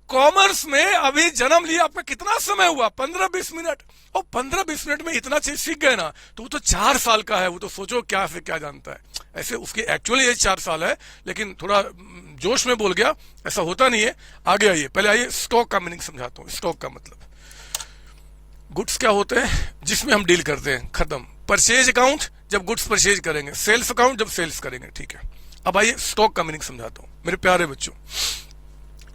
कॉमर्स में अभी जन्म लिया, आपका कितना समय हुआ, 15-20 मिनट। और 15-20 मिनट में इतना चीज सीख गए ना, तो वो तो 4 साल का है, वो तो सोचो क्या से क्या जानता है। ऐसे उसकी एक्चुअली एज 4 साल है, लेकिन थोड़ा जोश में बोल गया, ऐसा होता नहीं है। आगे आइए, पहले आइए स्टॉक का मीनिंग समझाता हूं। स्टॉक का मतलब, गुड्स क्या होते हैं जिसमें हम डील करते हैं, खत्म। परचेज अकाउंट जब गुड्स परचेज करेंगे, सेल्स अकाउंट जब सेल्स करेंगे, ठीक है। अब आइए स्टॉक का मीनिंग समझाता हूं मेरे प्यारे बच्चों।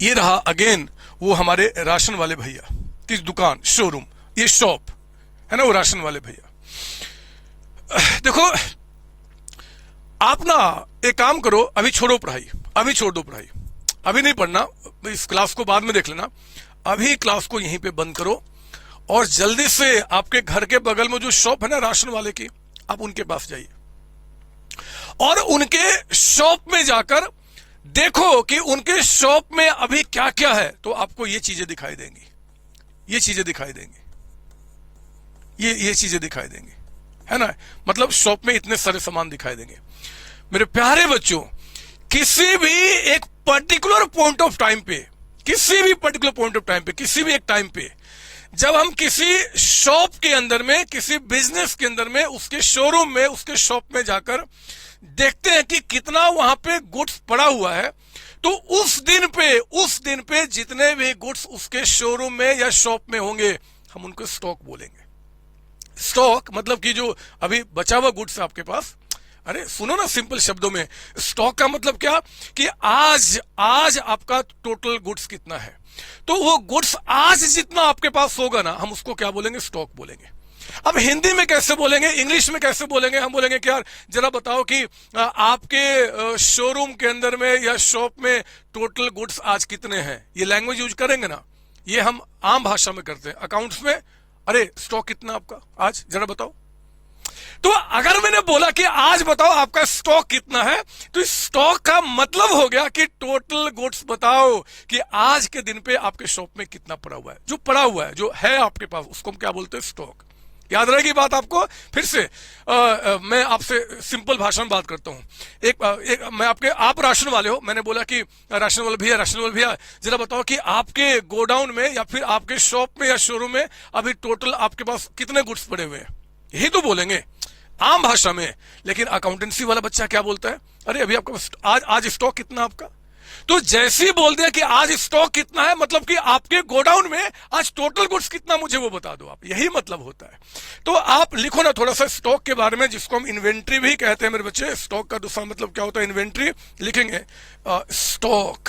ये रहा अगेन वो हमारे राशन वाले भैया की दुकान, शोरूम, ये शॉप है ना, वो राशन वाले भैया। देखो आप ना एक काम करो, अभी छोड़ो पढ़ाई, अभी छोड़ दो पढ़ाई, अभी नहीं पढ़ना, इस क्लास को बाद में देख लेना। अभी क्लास को यहीं पे बंद करो और जल्दी से आपके घर के बगल में जो शॉप है ना राशन वाले की, आप उनके पास जाइए और उनके शॉप में जाकर देखो कि उनके शॉप में अभी क्या क्या है। तो आपको ये चीजें दिखाई देंगी, ये चीजें दिखाई देंगी, ये चीजें दिखाई देंगी, है ना। मतलब शॉप में इतने सारे सामान दिखाई देंगे। मेरे प्यारे बच्चों, किसी भी एक पर्टिकुलर पॉइंट ऑफ टाइम पे, किसी भी पर्टिकुलर पॉइंट ऑफ टाइम पे, किसी भी एक टाइम पे, जब हम किसी शॉप के अंदर में, किसी बिजनेस के अंदर में, उसके शोरूम में, उसके शॉप में जाकर देखते हैं कि कितना वहां पे गुड्स पड़ा हुआ है, तो उस दिन पे जितने भी गुड्स उसके शोरूम में या शॉप में होंगे, हम उनको स्टॉक बोलेंगे। स्टॉक मतलब कि जो अभी बचा हुआ गुड्स है आपके पास। अरे सुनो ना सिंपल शब्दों में, स्टॉक का मतलब क्या कि आज आपका टोटल गुड्स कितना है, तो वो गुड्स आज जितना आपके पास होगा ना, हम उसको क्या बोलेंगे, स्टॉक बोलेंगे। अब हिंदी में कैसे बोलेंगे, इंग्लिश में कैसे बोलेंगे? हम बोलेंगे कि यार जरा बताओ कि आपके शोरूम के अंदर में या शॉप में टोटल गुड्स आज कितने हैं। ये लैंग्वेज यूज करेंगे ना, ये हम आम भाषा में करते हैं। अकाउंट्स में अरे स्टॉक कितना आपका आज, जरा बताओ। तो अगर मैंने बोला कि आज बताओ आपका स्टॉक कितना है, तो स्टॉक का मतलब हो गया कि टोटल गुड्स बताओ कि आज के दिन पे आपके शॉप में कितना पड़ा हुआ है। जो पड़ा हुआ है, जो है आपके पास, उसको हम क्या बोलते हैं, स्टॉक। याद रहेगी बात आपको? फिर से मैं आपसे सिंपल भाषा में बात करता हूं। मैं आप राशन वाले हो, मैंने बोला कि राशन वाले भैया जरा बताओ कि आपके गोडाउन में या फिर आपके शॉप में या शोरूम में अभी टोटल आपके पास कितने गुड्स पड़े हुए हैं। यही तो बोलेंगे आम भाषा में। लेकिन अकाउंटेंसी वाला बच्चा क्या बोलता है, अरे अभी आपका आज स्टॉक कितना आपका। तो जैसे ही बोलते हैं कि आज स्टॉक कितना है, मतलब कि आपके गोडाउन में आज टोटल गुड्स कितना, मुझे वो बता दो आप। यही मतलब होता है। तो आप लिखो ना थोड़ा सा स्टॉक के बारे में, जिसको हम इन्वेंट्री भी कहते हैं मेरे बच्चे। स्टॉक का दूसरा मतलब क्या होता है, इन्वेंट्री। लिखेंगे स्टॉक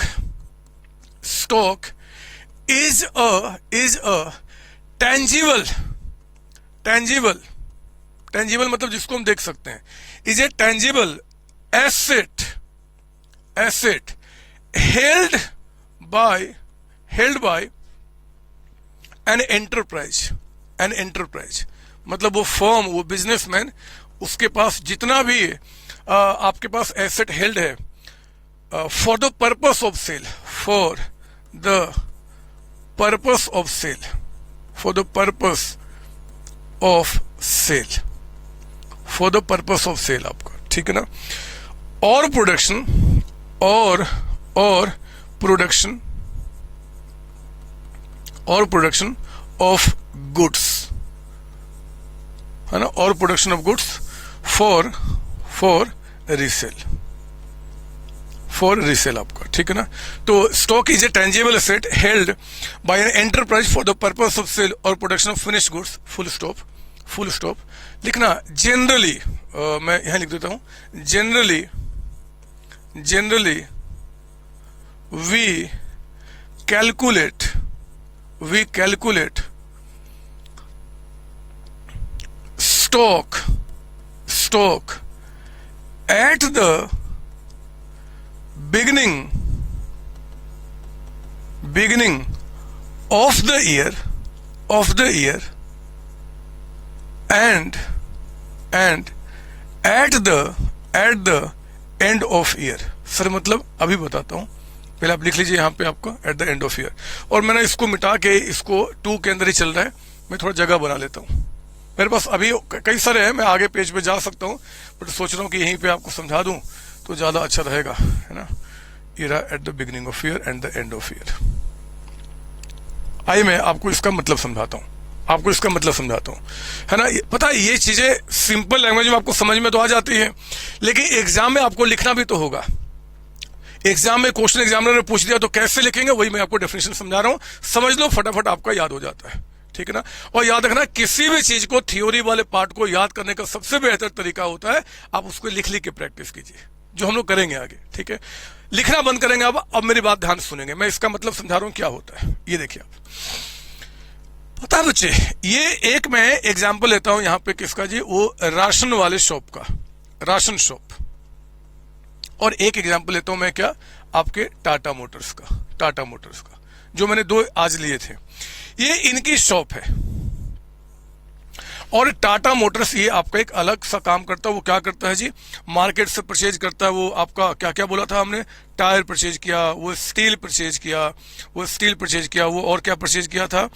इज अ टेंजिबल मतलब जिसको हम देख सकते हैं, is a tangible asset held by an enterprise मतलब वो फर्म, वो बिजनेसमैन, उसके पास जितना भी आपके पास एसेट हेल्ड है for the purpose of sale, for the purpose of sale, for the purpose of sale, for the purpose of sale आपका, ठीक है ना। और प्रोडक्शन, और प्रोडक्शन, और प्रोडक्शन ऑफ गुड्स, है ना, और production of goods for resale, for resale आपका, ठीक है ना। तो stock is a tangible asset held by an enterprise for the purpose of sale और production of finished goods, full stop, full stop. लिखना जनरली, मैं यहां लिख देता हूं, generally we calculate stock at the beginning of the year and at the end of year। Sir मतलब अभी बताता हूं, पहले आप लिख लीजिए यहाँ पे आपको at the end of year, और मैंने इसको मिटा के इसको 2 के अंदर ही चल रहा है, मैं थोड़ा जगह बना लेता हूँ। मेरे पास अभी कई सारे हैं, मैं आगे पेज पे जा सकता हूँ, बट सोच रहा हूँ कि यहीं पे आपको समझा दूं तो ज्यादा अच्छा रहेगा, है ना। Era at the beginning of year and the end of year. आइए मैं आपको इसका मतलब समझाता हूँ, है ना। पता है ये चीजें सिंपल लैंग्वेज में आपको समझ में तो आ जाती है, लेकिन एग्जाम में आपको लिखना भी तो होगा। एग्जाम में क्वेश्चन एग्जामिनर ने पूछ दिया तो कैसे लिखेंगे, वही मैं आपको डेफिनेशन समझा रहा हूं, समझ लो, फटाफट आपका याद हो जाता है, ठीक है ना। और याद रखना, किसी भी चीज को, थ्योरी वाले पार्ट को याद करने का सबसे बेहतर तरीका होता है आप उसको लिख के प्रैक्टिस कीजिए, जो हम लोग करेंगे आगे, ठीक है। लिखना बंद करेंगे अब मेरी बात ध्यान सुनेंगे, मैं इसका मतलब समझा रहा हूं क्या होता है। ये देखिए आप, पता है बच्चे, ये एक मैं एग्जाम्पल लेता हूं यहाँ पे किसका जी, वो राशन वाले शॉप का, राशन शॉप। और एक एग्जाम्पल लेता हूं मैं क्या, आपके टाटा मोटर्स का, जो मैंने 2 आज लिए थे। ये इनकी शॉप है, और टाटा मोटर्स ये आपका एक अलग सा काम करता है। वो क्या करता है जी, मार्केट से परचेज करता है। वो आपका क्या क्या बोला था हमने, टायर परचेज किया, वो स्टील परचेज किया, वो और क्या परचेज किया था,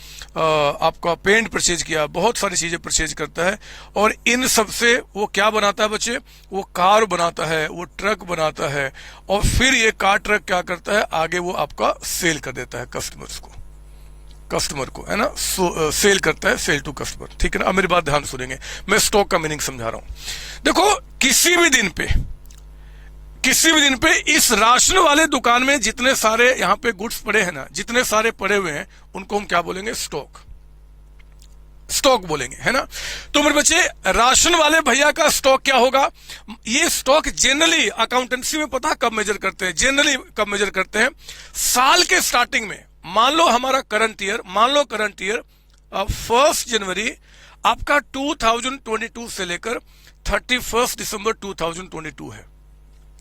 आपका पेंट परचेज किया, बहुत सारी चीजें परचेज करता है। और इन सब से वो क्या बनाता है बच्चे, वो कार बनाता है, वो ट्रक बनाता है, और फिर ये कार ट्रक क्या करता है, आगे वो आपका सेल कर देता है कस्टमर को, है ना। सेल करता है, सेल टू कस्टमर, ठीक है ना। अब मेरी बात ध्यान सुनेंगे, मैं स्टॉक का मीनिंग समझा रहा हूं। देखो, किसी भी दिन पे इस राशन वाले दुकान में जितने सारे यहां पे गुड्स पड़े हैं ना, जितने सारे पड़े हुए हैं, उनको हम क्या बोलेंगे, स्टॉक बोलेंगे, है ना। तो मेरे बच्चे, राशन वाले भैया का स्टॉक क्या होगा, ये स्टॉक जनरली अकाउंटेंसी में पता कब मेजर करते हैं, साल के स्टार्टिंग में। मान लो हमारा करंट ईयर 1 जनवरी आपका 2022 से लेकर 31 दिसंबर 2022 है।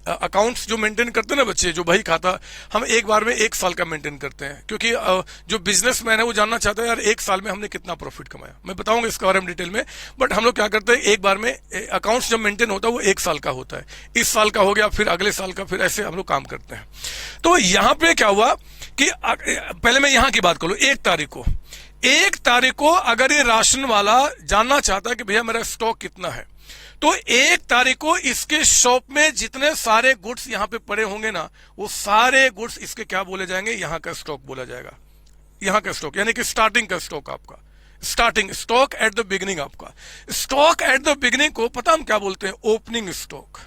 अकाउंट्स जो मेंटेन करते हैं ना बच्चे, जो बही खाता, हम एक बार में 1 साल का मेंटेन करते हैं, क्योंकि जो बिजनेसमैन है वो जानना चाहता है यार 1 साल में हमने कितना प्रॉफिट कमाया। मैं बताऊंगा इसके बारे में डिटेल में, बट हम लोग क्या करते हैं, एक बार में अकाउंट्स जब मेंटेन होता है वो 1 साल का होता है। इस साल का हो गया, फिर अगले साल का, फिर ऐसे हम लोग काम करते हैं। तो यहाँ पे क्या हुआ कि पहले मैं यहाँ की बात करूँ, 1 तारीख को अगर ये राशन वाला जानना चाहता है कि भैया मेरा स्टॉक कितना है, तो 1 तारीख को इसके शॉप में जितने सारे गुड्स यहाँ पे पड़े होंगे ना, वो सारे गुड्स इसके क्या बोले जाएंगे, यहाँ का स्टॉक बोला जाएगा। यहाँ का स्टॉक यानी कि स्टार्टिंग का स्टॉक आपका, starting stock at the beginning आपका। स्टॉक एट द बिगिनिंग को पता हम क्या बोलते हैं, ओपनिंग स्टॉक।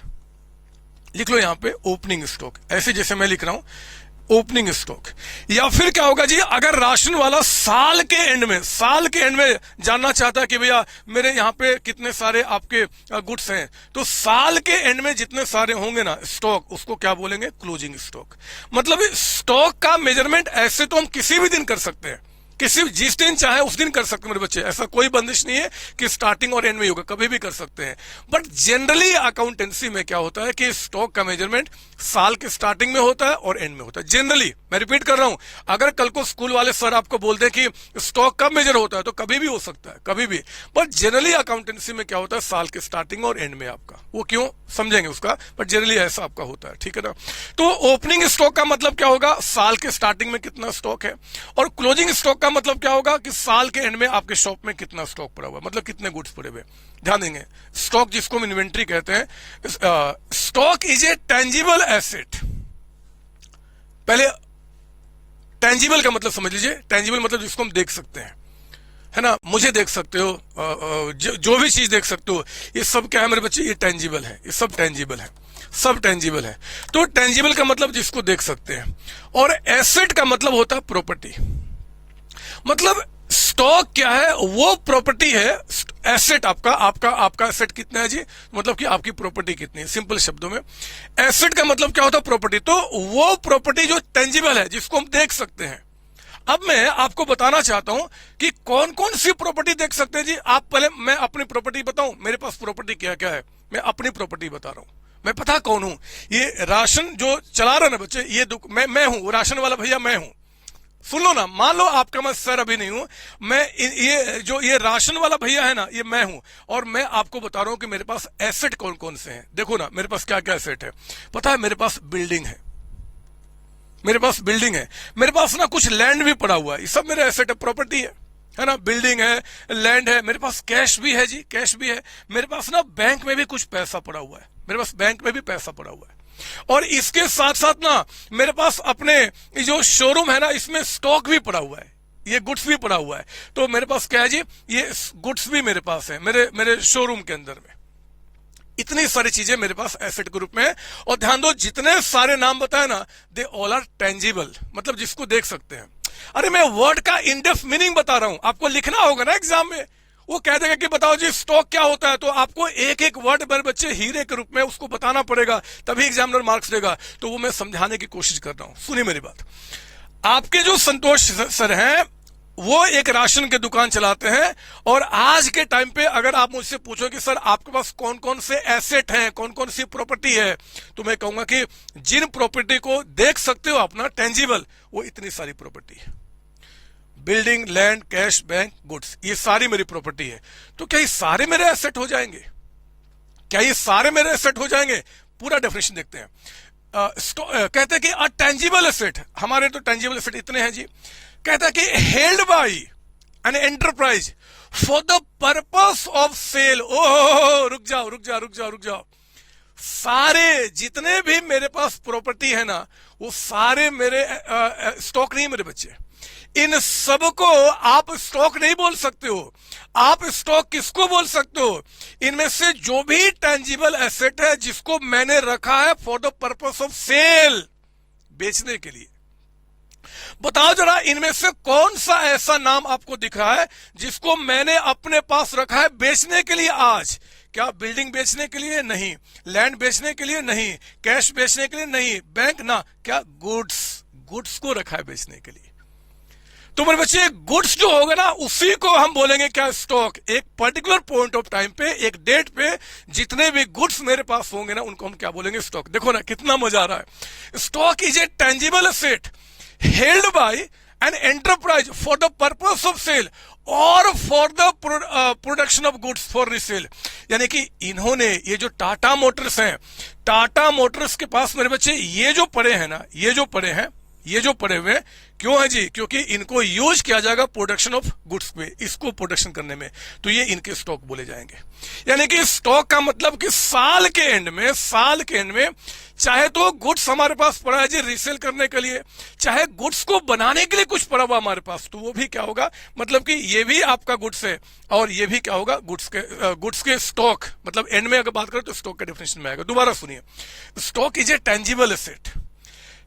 लिख लो यहाँ पे ओपनिंग स्टॉक, ऐसे जैसे मैं लिख रहा हूं ओपनिंग स्टॉक। या फिर क्या होगा जी, अगर राशन वाला साल के एंड में जानना चाहता है कि भैया मेरे यहाँ पे कितने सारे आपके गुड्स हैं, तो साल के एंड में जितने सारे होंगे ना स्टॉक, उसको क्या बोलेंगे, क्लोजिंग स्टॉक। मतलब स्टॉक का मेजरमेंट ऐसे तो हम किसी भी दिन कर सकते हैं, किसी जिस दिन चाहे उस दिन कर सकते हैं मेरे बच्चे, ऐसा कोई बंदिश नहीं है कि स्टार्टिंग और एंड में होगा, कभी भी कर सकते हैं। बट जनरली अकाउंटेंसी में क्या होता है कि स्टॉक का मेजरमेंट साल के स्टार्टिंग में होता है और एंड में होता है। जनरली, मैं रिपीट कर रहा हूं, अगर कल को स्कूल वाले सर आपको बोल दें कि स्टॉक कब मेजर होता है तो कभी भी हो सकता है, कभी भी। बट जनरली अकाउंटेंसी में क्या होता है, साल के स्टार्टिंग और एंड में आपका, वो क्यों समझेंगे उसका, बट जनरली ऐसा आपका होता है, ठीक है ना। तो ओपनिंग स्टॉक का मतलब क्या होगा, साल के स्टार्टिंग में कितना स्टॉक है, और क्लोजिंग स्टॉक का मतलब क्या होगा कि साल के एंड में आपके शॉप में कितना स्टॉक पड़ा हुआ है, मतलब कितने गुड्स पड़े हुए। ध्यान देंगे, स्टॉक जिसको हम इन्वेंट्री कहते हैं, stock is a tangible asset. पहले टेंजिबल का मतलब समझ लीजिए, टेंजिबल मतलब जिसको हम देख सकते हैं, है ना, मुझे देख सकते हो, जो भी चीज देख सकते हो, ये सब क्या है मेरे बच्चे, ये टेंजिबल है, ये सब टेंजिबल है, सब टेंजिबल है। तो टेंजिबल का मतलब जिसको देख सकते हैं, और एसेट का मतलब होता है प्रॉपर्टी। मतलब स्टॉक क्या है, वो प्रॉपर्टी है। एसेट आपका एसेट कितना है जी, मतलब कि आपकी प्रॉपर्टी कितनी है, सिंपल शब्दों में। एसेट का मतलब क्या होता है, प्रॉपर्टी। तो वो प्रॉपर्टी जो टेंजिबल है, जिसको हम देख सकते हैं। अब मैं आपको बताना चाहता हूं कि कौन कौन सी प्रॉपर्टी देख सकते हैं जी। आप पहले, मैं अपनी प्रॉपर्टी बताऊं, मेरे पास प्रॉपर्टी क्या क्या है, मैं अपनी प्रॉपर्टी बता रहा हूं। मैं पता कौन हूं, ये राशन जो चला रहा है ना बच्चे, ये मैं हूं, राशन वाला भैया मैं हूं। सुन लो ना, मान लो आपका मैं सर अभी नहीं हूं, मैं ये राशन वाला भैया है ना, ये मैं हूं, और मैं आपको बता रहा हूं कि मेरे पास एसेट कौन कौन से हैं। देखो ना, मेरे पास क्या क्या एसेट है, पता है, मेरे पास बिल्डिंग है, मेरे पास बिल्डिंग है, मेरे पास ना कुछ लैंड भी पड़ा हुआ है, ये सब मेरे एसेट है, प्रॉपर्टी है ना, बिल्डिंग है, लैंड है, मेरे पास कैश भी है जी, कैश भी है, मेरे पास ना बैंक में भी कुछ पैसा पड़ा हुआ है, मेरे पास बैंक में भी पैसा पड़ा हुआ है, और इसके साथ साथ ना मेरे पास अपने जो शोरूम है ना, इसमें स्टॉक भी पड़ा हुआ है, ये गुड्स भी पड़ा हुआ है। तो मेरे पास क्या है जी, ये गुड्स भी मेरे पास है, मेरे शोरूम के अंदर में। इतनी सारी चीजें मेरे पास एसेट के रूप में है। और ध्यान दो, जितने सारे नाम बताए ना, दे ऑल आर टेंजिबल, मतलब जिसको देख सकते हैं। अरे मैं वर्ड का इन डेप्थ मीनिंग बता रहा हूं, आपको लिखना होगा ना एग्जाम में, वो कह देगा कि बताओ जी स्टॉक क्या होता है, तो आपको एक एक वर्ड मेरे बच्चे हीरे के रूप में उसको बताना पड़ेगा, तभी एग्जामिनर मार्क्स देगा। तो वो मैं समझाने की कोशिश कर रहा हूं, सुनिए मेरी बात। आपके जो संतोष सर हैं, वो एक राशन की दुकान चलाते हैं, और आज के टाइम पे अगर आप मुझसे पूछो कि सर आपके पास कौन कौन से एसेट हैं, कौन कौन सी प्रॉपर्टी है, तो मैं कहूंगा कि जिन प्रॉपर्टी को देख सकते हो अपना टेंजिबल, वो इतनी सारी प्रॉपर्टी है। Building, land, cash, bank, goods, ये सारी मेरी प्रॉपर्टी है। तो क्या ये सारे मेरे एसेट हो जाएंगे, क्या ये सारे मेरे एसेट हो जाएंगे? पूरा डेफिनेशन देखते हैं। कहते हैं कि अ टेंजिबल एसेट, हमारे तो टेंजिबल एसेट इतने हैं जी। कहता है कि held by an enterprise for the purpose of sale. ओह, रुक जाओ रुक जाओ रुक जाओ रुक जाओ, सारे जितने भी मेरे पास प्रॉपर्टी है ना, वो सारे मेरे स्टॉक नहीं है मेरे बच्चे। इन सबको आप स्टॉक नहीं बोल सकते हो। आप स्टॉक किसको बोल सकते हो? इनमें से जो भी टेंजिबल एसेट है जिसको मैंने रखा है for the purpose of sale, बेचने के लिए। बताओ जरा, इनमें से कौन सा ऐसा नाम आपको दिख रहा है जिसको मैंने अपने पास रखा है बेचने के लिए आज? क्या बिल्डिंग बेचने के लिए? नहीं। लैंड बेचने के लिए? नहीं। कैश बेचने के लिए? नहीं। बैंक ना, क्या गुड्स को रखा है बेचने के लिए। तो मेरे बच्चे, गुड्स जो होगा ना, उसी को हम बोलेंगे क्या? स्टॉक। एक पर्टिकुलर पॉइंट ऑफ टाइम पे, एक डेट पे जितने भी गुड्स मेरे पास होंगे ना, उनको हम क्या बोलेंगे? स्टॉक। देखो ना कितना मजा आ रहा है। Stock is a tangible asset held by an enterprise for the purpose of sale or for the production of goods for resale। यानी कि इन्होंने, ये जो टाटा मोटर्स हैं, टाटा मोटर्स के पास मेरे बच्चे ये जो पड़े हैं ना, ये जो पड़े हुए हैं, क्यों है जी? क्योंकि इनको यूज किया जाएगा प्रोडक्शन ऑफ गुड्स पे, इसको प्रोडक्शन करने में, तो ये इनके स्टॉक बोले जाएंगे। यानी कि स्टॉक का मतलब कि साल के एंड में चाहे तो गुड्स हमारे पास पड़ा है जी रीसेल करने के लिए, चाहे गुड्स को बनाने के लिए कुछ पड़ा हुआ हमारे पास, तो वो भी क्या होगा? मतलब कि ये भी आपका गुड्स है, और ये भी क्या होगा? गुड्स के स्टॉक। मतलब एंड में अगर बात करें तो स्टॉक के डेफिनेशन में आएगा। दोबारा सुनिए, stock is a tangible asset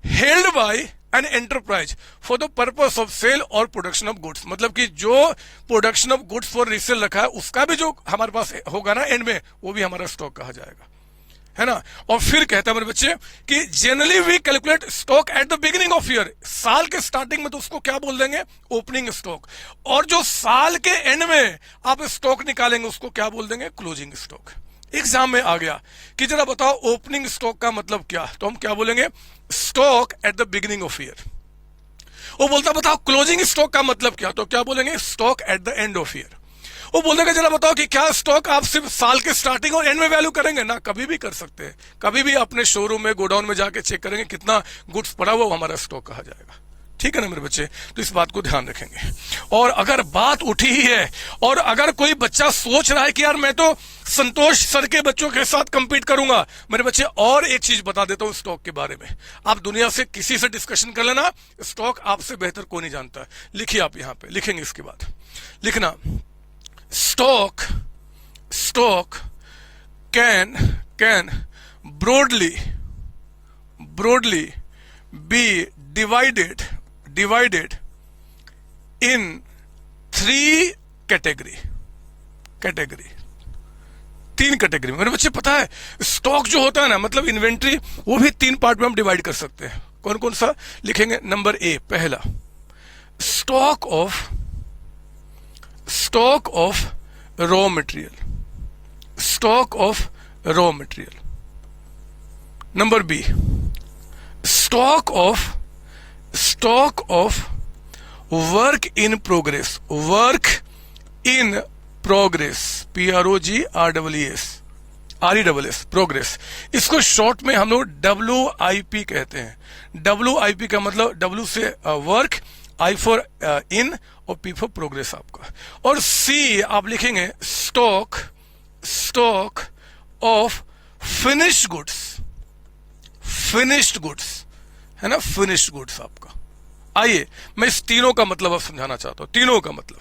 held by an enterprise for the purpose of sale और प्रोडक्शन ऑफ गुड्स। मतलब कि जो production of goods for resale रखा है, उसका भी जो हमारे पास होगा ना एंड में, वो भी हमारा स्टॉक कहा जाएगा। है ना। और फिर कहता है मेरे बच्चे कि generally we calculate stock at the beginning of year, साल के स्टार्टिंग में तो उसको क्या बोल देंगे, ओपनिंग स्टॉक, और जो साल के एंड में आप स्टॉक निकालेंगे उसको क्या बोल देंगे, क्लोजिंग स्टॉक। एग्जाम में आ गया कि जरा बताओ ओपनिंग स्टॉक का मतलब क्या, तो हम क्या बोलेंगे, stock at the beginning of year. वो बोलता बताओ क्लोजिंग स्टॉक का मतलब क्या, तो क्या बोलेंगे, stock at the end of year. वो बोलेगा जरा बताओ कि क्या स्टॉक आप सिर्फ साल के स्टार्टिंग और एंड में वैल्यू करेंगे ना, कभी भी कर सकते हैं, कभी भी अपने शोरूम में गोडाउन में जाके चेक करेंगे कितना गुड्स पड़ा हुआ, वो हमारा स्टॉक कहा जाएगा। ठीक है ना मेरे बच्चे, तो इस बात को ध्यान रखेंगे। और अगर बात उठी ही है और अगर कोई बच्चा सोच रहा है कि यार मैं तो संतोष सर के बच्चों के साथ कंपीट करूंगा, मेरे बच्चे और एक चीज बता देता हूं स्टॉक के बारे में, आप दुनिया से किसी से डिस्कशन कर लेना, स्टॉक आपसे बेहतर कोई नहीं जानता। लिखिए आप यहां पे, लिखेंगे इसके बाद, लिखना stock can broadly be divided in three category, तीन कैटेगरी। मेरे बच्चे पता है स्टॉक जो होता है ना, मतलब इन्वेंट्री, वो भी तीन पार्ट में हम डिवाइड कर सकते हैं। कौन कौन सा लिखेंगे, नंबर ए, पहला stock of raw material, number B stock of work in progress, PROGRES, progress. इसको शॉर्ट में हम लोग WIP कहते हैं। WIP का मतलब W से वर्क, I फॉर इन और P फॉर प्रोग्रेस आपका। और C आप लिखेंगे स्टॉक ऑफ फिनिश्ड गुड्स, है ना, फिनिश्ड गुड्स आपका। आइए मैं इस तीनों का मतलब अब समझाना चाहता हूं, तीनों का मतलब।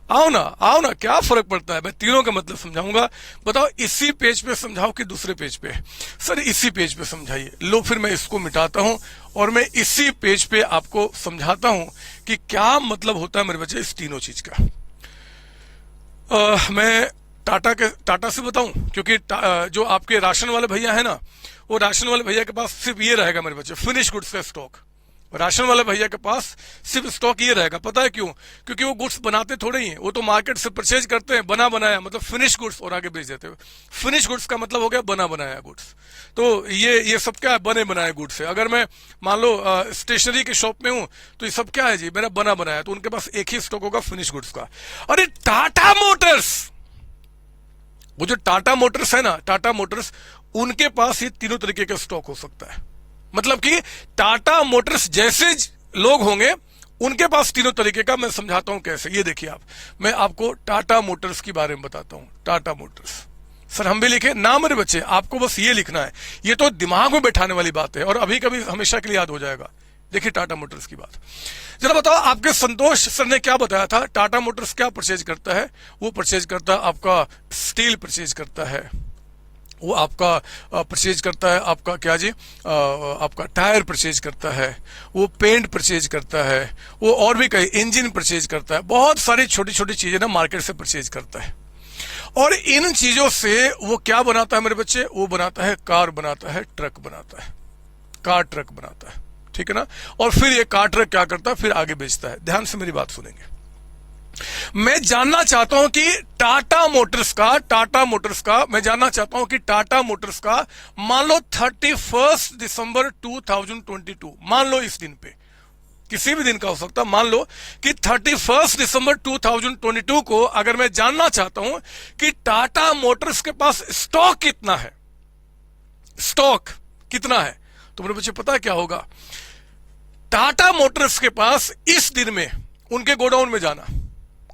आओ ना, क्या फर्क पड़ता है, मैं तीनों का मतलब समझाऊंगा। बताओ इसी पेज पे समझाओ कि दूसरे पेज पे, सर इसी पेज पे समझाइए। लो फिर मैं इसको मिटाता हूं और मैं इसी पेज पे आपको समझाता हूं कि क्या मतलब होता है मेरे बच्चे इस तीनों चीज का। मैं टाटा से बताऊं, क्योंकि जो आपके राशन वाले भैया है ना, वो राशन वाले भैया के पास सिर्फ ये रहेगा मेरे बच्चे, फिनिश गुड्स का स्टॉक। राशन वाले भैया के पास सिर्फ स्टॉक ये रहेगा। पता है क्यों? क्योंकि वो गुड्स बनाते थोड़े ही हैं, वो तो मार्केट से परचेज करते हैं बना बनाया, मतलब फिनिश गुड्स, और आगे बेच देते हैं। फिनिश गुड्स का मतलब हो गया बना बनाया गुड्स। तो ये सब क्या है, बने बनाए गुड्स है। अगर मैं मान लो स्टेशनरी के शॉप में हूं तो ये सब क्या है जी, मेरा बना बनाया, तो उनके पास एक ही स्टॉक होगा फिनिश गुड्स का। अरे टाटा मोटर्स, वो जो टाटा मोटर्स है ना, टाटा मोटर्स, उनके पास ये तीनों तरीके का स्टॉक हो सकता है। मतलब कि टाटा मोटर्स जैसे लोग होंगे उनके पास तीनों तरीके का। मैं समझाता हूं कैसे, ये देखिए आप, मैं आपको टाटा मोटर्स के बारे में बताता हूं। टाटा मोटर्स, सर हम भी लिखे ना मेरे बच्चे, आपको बस ये लिखना है, ये तो दिमाग में बैठाने वाली बात है और अभी कभी हमेशा के लिए याद हो जाएगा। देखिए टाटा मोटर्स की बात, जरा बताओ आपके संतोष सर ने क्या बताया था, टाटा मोटर्स क्या परचेज करता है? वो परचेज करता है आपका स्टील परचेज करता है, वो आपका परचेज करता है आपका क्या जी, आपका टायर परचेज करता है, वो पेंट परचेज करता है, वो और भी कई इंजन परचेज करता है, बहुत सारी छोटी छोटी चीजें ना मार्केट से परचेज करता है। और इन चीजों से वो क्या बनाता है मेरे बच्चे, वो बनाता है कार, बनाता है ट्रक, बनाता है कार ट्रक बनाता है, ठीक है ना। और फिर ये कार ट्रक क्या करता है, फिर आगे बेचता है। ध्यान से मेरी बात सुनेंगे। मैं जानना चाहता हूं कि टाटा मोटर्स का मैं जानना चाहता हूं कि टाटा मोटर्स का मान लो 31 दिसंबर 2022, मान लो इस दिन पे, किसी भी दिन का हो सकता, मान लो कि 31 दिसंबर 2022 को अगर मैं जानना चाहता हूं कि टाटा मोटर्स के पास स्टॉक कितना है, तो मेरे बच्चे पता है क्या होगा, टाटा मोटर्स के पास इस दिन में उनके गोडाउन में जाना,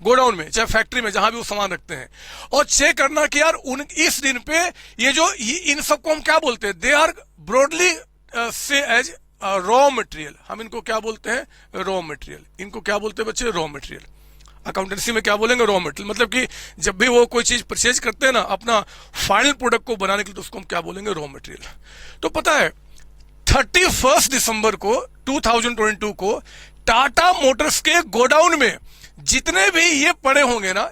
गोडाउन में चाहे फैक्ट्री में, जहां भी वो सामान रखते हैं, और चेक करना कि यार इस दिन पे इन सबको हम क्या बोलते हैं, दे आर ब्रॉडली से एज रॉ मटेरियल। हम इनको क्या बोलते हैं, रॉ मटेरियल। इनको क्या बोलते हैं बच्चे, रॉ मटेरियल। अकाउंटेंसी में क्या बोलेंगे, रॉ मटेरियल। मतलब कि जब भी वो कोई चीज परचेज करते हैं ना अपना फाइनल प्रोडक्ट को बनाने के लिए, तो उसको हम क्या बोलेंगे, रॉ मटेरियल। तो पता है 31 दिसंबर को 2022 को टाटा मोटर्स के गोडाउन में जितने भी ये पड़े होंगे ना,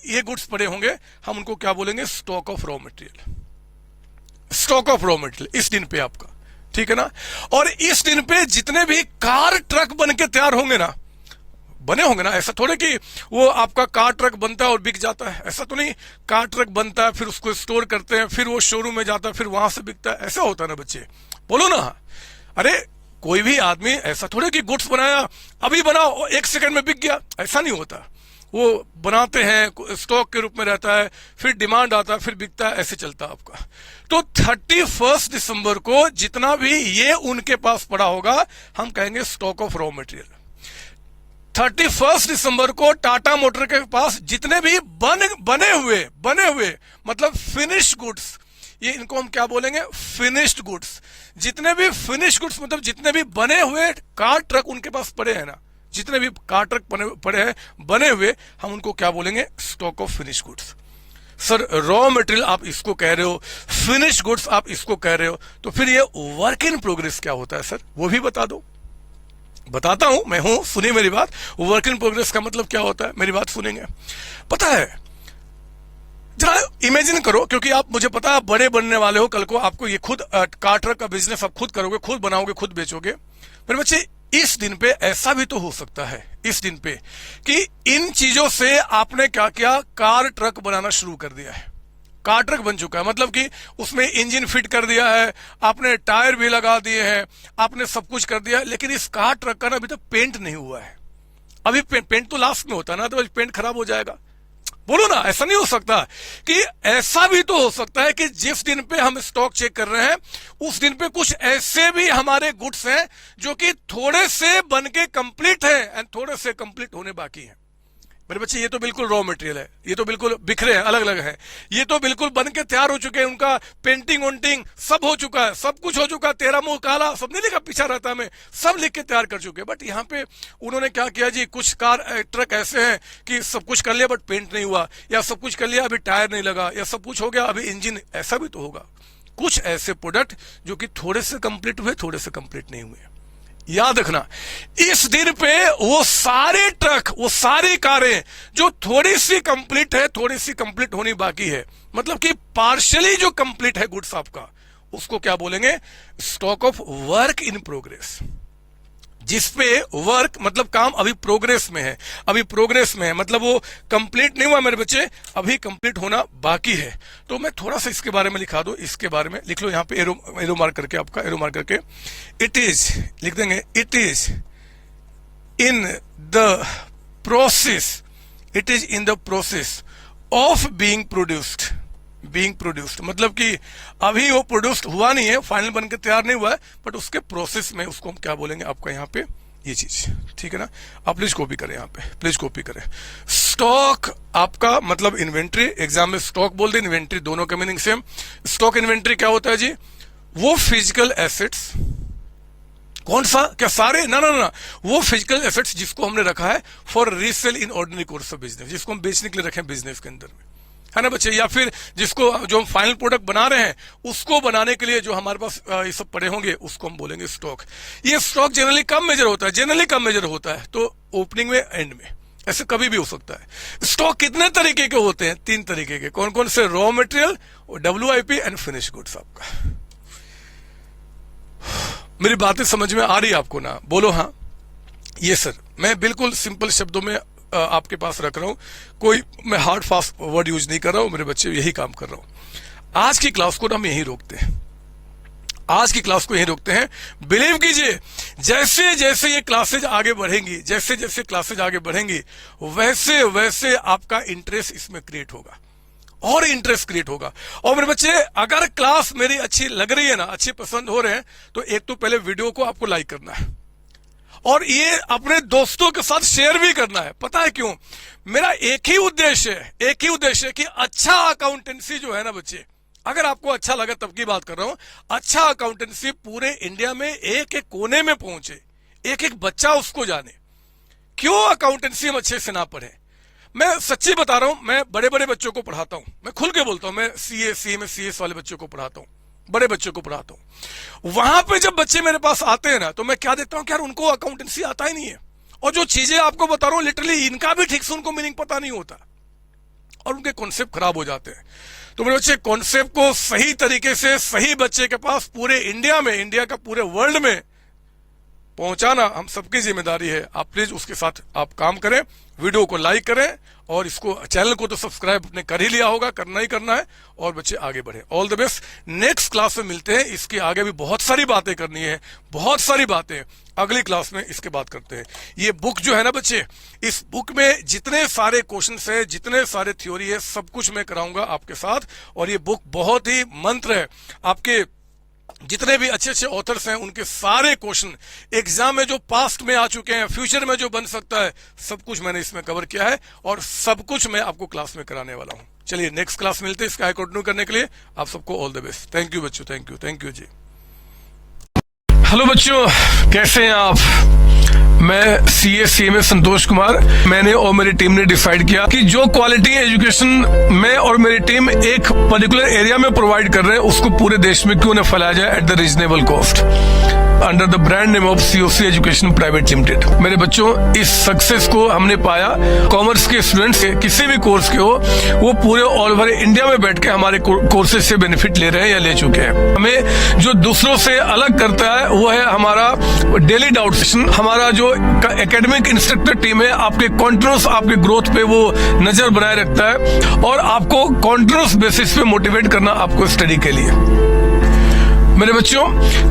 ये गुड्स पड़े होंगे, हम उनको क्या बोलेंगे, stock of raw material. Stock of raw material इस दिन पे आपका, ठीक है ना। और इस दिन पे जितने भी कार ट्रक बन के तैयार होंगे ना, बने होंगे ना, ऐसा थोड़े कि वो आपका कार ट्रक बनता है और बिक जाता है, ऐसा तो नहीं। कार ट्रक बनता है, फिर उसको स्टोर करते हैं, फिर वो शोरूम में जाता है, फिर वहां से बिकता है, ऐसा होता है ना बच्चे, बोलो ना। अरे कोई भी आदमी ऐसा थोड़े कि गुड्स बनाया, अभी बनाओ 1 सेकंड में बिक गया, ऐसा नहीं होता। वो बनाते हैं, स्टॉक के रूप में रहता है, फिर डिमांड आता है, फिर बिकता है, ऐसे चलता है आपका। तो 31 दिसंबर को जितना भी ये उनके पास पड़ा होगा, हम कहेंगे स्टॉक ऑफ रॉ मटेरियल। 31 दिसंबर को टाटा मोटर के पास जितने भी बने हुए मतलब फिनिश गुड्स, ये इनको हम क्या बोलेंगे, फिनिश्ड गुड्स। जितने भी फिनिश गुड्स मतलब जितने भी बने हुए कार ट्रक उनके पास पड़े हैं ना, जितने भी कार ट्रक पड़े हैं बने हुए, हम उनको क्या बोलेंगे, stock of finish goods. Sir raw material आप इसको कह रहे हो, फिनिश गुड्स आप इसको कह रहे हो, तो फिर ये वर्क इन प्रोग्रेस क्या होता है सर, वो भी बता दो। बताता हूं, मैं हूं, सुनिए मेरी बात। वर्क इन प्रोग्रेस का मतलब क्या होता है, मेरी बात सुनेंगे। पता है, जरा इमेजिन करो, क्योंकि आप, मुझे पता है आप बड़े बनने वाले हो, कल को आपको ये खुद कार ट्रक का बिजनेस आप खुद करोगे, खुद बनाओगे, खुद बेचोगे। मेरे बच्चे, इस दिन पे ऐसा भी तो हो सकता है, इस दिन पे, कि इन चीजों से आपने क्या किया, कार ट्रक बनाना शुरू कर दिया है। कार ट्रक बन चुका है, मतलब कि उसमें इंजन फिट कर दिया है, आपने टायर भी लगा दिए हैं, आपने सब कुछ कर दिया है, लेकिन इस कार ट्रक का ना अभी तक पेंट नहीं हुआ है। अभी पेंट तो लास्ट में होता है ना, तो पेंट खराब हो जाएगा। बोलो ना, ऐसा नहीं हो सकता कि ऐसा भी तो हो सकता है कि जिस दिन पे हम स्टॉक चेक कर रहे हैं, उस दिन पे कुछ ऐसे भी हमारे गुड्स हैं जो कि थोड़े से बन के कंप्लीट है एंड थोड़े से कंप्लीट होने बाकी हैं। मेरे बच्चे, ये तो बिल्कुल रॉ मटेरियल है, ये तो बिल्कुल बिखरे हैं, अलग अलग है, ये तो बिल्कुल बन के तैयार हो चुके हैं, उनका पेंटिंग वेंटिंग सब हो चुका है, सब कुछ हो चुका है, तेरा मुंह काला सब नहीं लिखा, पीछा रहता है, मैं सब लिख के तैयार कर चुके हैं। बट यहाँ पे उन्होंने क्या किया जी, कुछ कार ट्रक ऐसे हैं कि सब कुछ कर लिया बट पेंट नहीं हुआ, या सब कुछ कर लिया अभी टायर नहीं लगा, या सब कुछ हो गया अभी इंजन, ऐसा भी तो होगा। कुछ ऐसे प्रोडक्ट जो कि थोड़े से कंप्लीट हुए, थोड़े से कंप्लीट नहीं हुए। याद रखना, इस दिन पे वो सारे ट्रक, वो सारी कारें जो थोड़ी सी कंप्लीट है, थोड़ी सी कंप्लीट होनी बाकी है, मतलब कि पार्शियली जो कंप्लीट है गुड्स आपका, उसको क्या बोलेंगे, stock of work in progress. जिसपे वर्क मतलब काम अभी प्रोग्रेस में है, अभी प्रोग्रेस में है, मतलब वो कंप्लीट नहीं हुआ मेरे बच्चे, अभी कंप्लीट होना बाकी है। तो मैं थोड़ा सा इसके बारे में लिखा दो, इसके बारे में लिख लो यहाँ पे, एरो मार्क करके, आपका एरो मार्क करके, इट इज लिख देंगे, it is in the process, it is in the process of being produced, मतलब कि अभी वो प्रोड्यूस्ड हुआ नहीं है, फाइनल बन के तैयार नहीं हुआ है, बट उसके प्रोसेस में उसको हम क्या बोलेंगे आपका यहाँ पे, ये चीज, ठीक है ना। आप प्लीज कॉपी करें, यहाँ पे प्लीज कॉपी करें। स्टॉक आपका मतलब इन्वेंट्री, एग्जाम में स्टॉक बोल दे, इन्वेंट्री, दोनों का मीनिंग सेम। स्टॉक इन्वेंट्री क्या होता है जी, वो फिजिकल एसेट्स, कौन सा, क्या सारे, ना ना ना, वो फिजिकल एसेट्स जिसको हमने रखा है for resale in ordinary course of business, जिसको हम बेचने के लिए रखे बिजनेस के अंदर में, है ना बच्चे, या फिर जिसको, जो हम फाइनल प्रोडक्ट बना रहे हैं उसको बनाने के लिए जो हमारे पास ये सब पड़े होंगे, उसको हम बोलेंगे स्टॉक। ये स्टॉक जनरली कब मेजर होता है, जनरली कब मेजर होता है, तो ओपनिंग में, एंड में, ऐसे कभी भी हो सकता है। स्टॉक कितने तरीके के होते हैं, 3 तरीके के, कौन कौन से, raw material, WIP and finish goods. आपका मेरी बातें समझ में आ रही है आपको ना, बोलो हाँ। ये सर मैं बिल्कुल सिंपल शब्दों में आपके पास रख रहा हूं, कोई मैं हार्ड फास्ट वर्ड यूज नहीं कर रहा हूं, मेरे बच्चे यही काम कर रहा हूं। आज की क्लास को ना हम यही रोकते हैं, आज की क्लास को यही रोकते हैं। बिलीव कीजिए, जैसे जैसे ये क्लासेज आगे बढ़ेंगी, जैसे जैसे क्लासेज आगे बढ़ेंगी, वैसे वैसे आपका इंटरेस्ट इसमें क्रिएट होगा और इंटरेस्ट क्रिएट होगा। और मेरे बच्चे, अगर क्लास मेरी अच्छी लग रही है ना, अच्छी पसंद हो रहे हैं, तो एक तो पहले वीडियो को आपको लाइक करना है और ये अपने दोस्तों के साथ शेयर भी करना है। पता है क्यों? मेरा एक ही उद्देश्य है कि अच्छा अकाउंटेंसी जो है ना बच्चे, अगर आपको अच्छा लगा तब की बात कर रहा हूं, अच्छा अकाउंटेंसी पूरे इंडिया में एक एक कोने में पहुंचे, एक एक बच्चा उसको जाने। क्यों अकाउंटेंसी हम अच्छे से ना पढ़े? मैं सच्ची बता रहा हूं, मैं बड़े बड़े बच्चों को पढ़ाता हूं, मैं खुल के बोलता हूं, मैं सीए में सीएस वाले बच्चों को पढ़ाता हूं, बड़े बच्चों को पढ़ाता हूं। वहां पे जब बच्चे मेरे पास आते हैं ना, तो मैं क्या देखता हूं कि यार उनको अकाउंटेंसी आता ही नहीं है, और जो चीजें आपको बता रहा हूं लिटरली इनका भी ठीक से उनको मीनिंग पता नहीं होता और उनके कॉन्सेप्ट खराब हो जाते हैं। तो मेरे बच्चे कॉन्सेप्ट को सही तरीके से सही बच्चे के पास पूरे इंडिया में, इंडिया का पूरे वर्ल्ड में पहुंचाना हम सबकी जिम्मेदारी है। आप प्लीज उसके साथ आप काम करें, वीडियो को लाइक करें और इसको चैनल को तो सब्सक्राइब आपने कर ही लिया होगा, करना ही करना है। और बच्चे आगे बढ़े। All the best. Next class में मिलते हैं। इसके आगे भी बहुत सारी बातें करनी है, बहुत सारी बातें अगली क्लास में इसके बात करते हैं। ये बुक जो है ना बच्चे, इस बुक में जितने सारे क्वेश्चंस है, जितने सारे थ्योरी है, सब कुछ मैं कराऊंगा आपके साथ। और ये बुक बहुत ही मंत्र है। आपके जितने भी अच्छे अच्छे ऑथर्स हैं उनके सारे क्वेश्चन एग्जाम में जो पास्ट में आ चुके हैं, फ्यूचर में जो बन सकता है, सब कुछ मैंने इसमें कवर किया है और सब कुछ मैं आपको क्लास में कराने वाला हूं। चलिए नेक्स्ट क्लास मिलते हैं इसका कंटिन्यू करने के लिए। आप सबको all the best. Thank you बच्चों, थैंक यू जी। हेलो बच्चों, कैसे हैं आप? मैं CA संतोष कुमार। मैंने और मेरी टीम ने डिसाइड किया कि जो क्वालिटी एजुकेशन मैं और मेरी टीम एक पर्टिकुलर एरिया में प्रोवाइड कर रहे हैं, उसको पूरे देश में क्यों न फैलाया जाए at the reasonable cost, under the brand name of COC education private limited. मेरे बच्चों, इस सक्सेस को हमने पाया कॉमर्स के स्टूडेंट्स किसी भी कोर्स के हो, वो पूरे ऑल ओवर इंडिया में बैठ के हमारे कोर्सेज से बेनिफिट ले रहे हैं या ले चुके हैं। हमें जो दूसरों से अलग करता है वो है हमारा डेली डाउट सेशन। हमारा जो एकेडमिक इंस्ट्रक्टर टीम है, आपके कॉन्टिन्यूस आपके ग्रोथ पे वो नजर बनाए रखता है और आपको कॉन्टिन्यूस बेसिस पे मोटिवेट करना आपको स्टडी के लिए। मेरे बच्चों,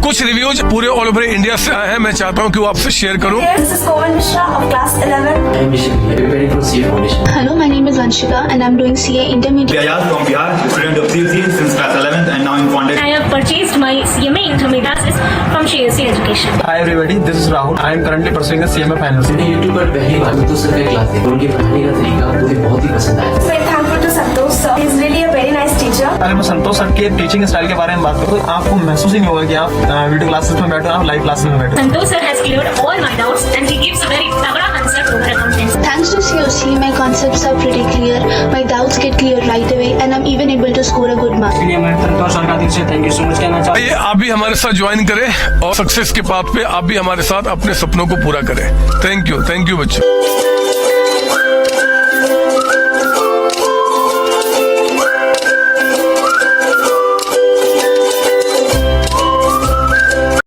कुछ रिव्यूज पूरे ऑल ओवर इंडिया से आए हैं, मैं चाहता हूं कि वो आपसे शेयर करूं। This is Komal Mishra of class 11. I'm Mishan, preparing for CA Foundation. Hello, my name is Vanshika and I'm doing CA Intermediate. Ayaz from Bihar, student of CSE since class 11th and now in contact. I have purchased my CMA Intermediate from CSE Education. Hi everybody, this is Rahul. I am currently pursuing the CMA finals. मैंने YouTube पर पहली बार तो sir का class देखा, उनके पढ़ाने का तरीका मुझे बहुत ही पसंद आया। Very thankful to Santosh sir. He is really a very nice teacher. अगर मैं संतोष सर के टीचिंग स्टाइल के बारे में बात करूँ तो आपको महसूस ही नहीं होगा कि आप वीडियो क्लासेस में बैठे हो, आप लाइव क्लासेस में बैठे हो। Santosh sir has cleared all my doubts and he gives a very तगड़ा answer to my accountancy. Thanks to COC, my concepts are pretty clear, my doubts get clear right away and I'm even able to score a good mark. इसलिए मैं संतोष sir का दिल से thank you so much कहना चाहता हूँ। आइए आप भी हमारे साथ ज्वाइन करें और सक्सेस के पाथ पे आप भी हमारे साथ अपने सपनों को पूरा करें। थैंक यू बच्चों।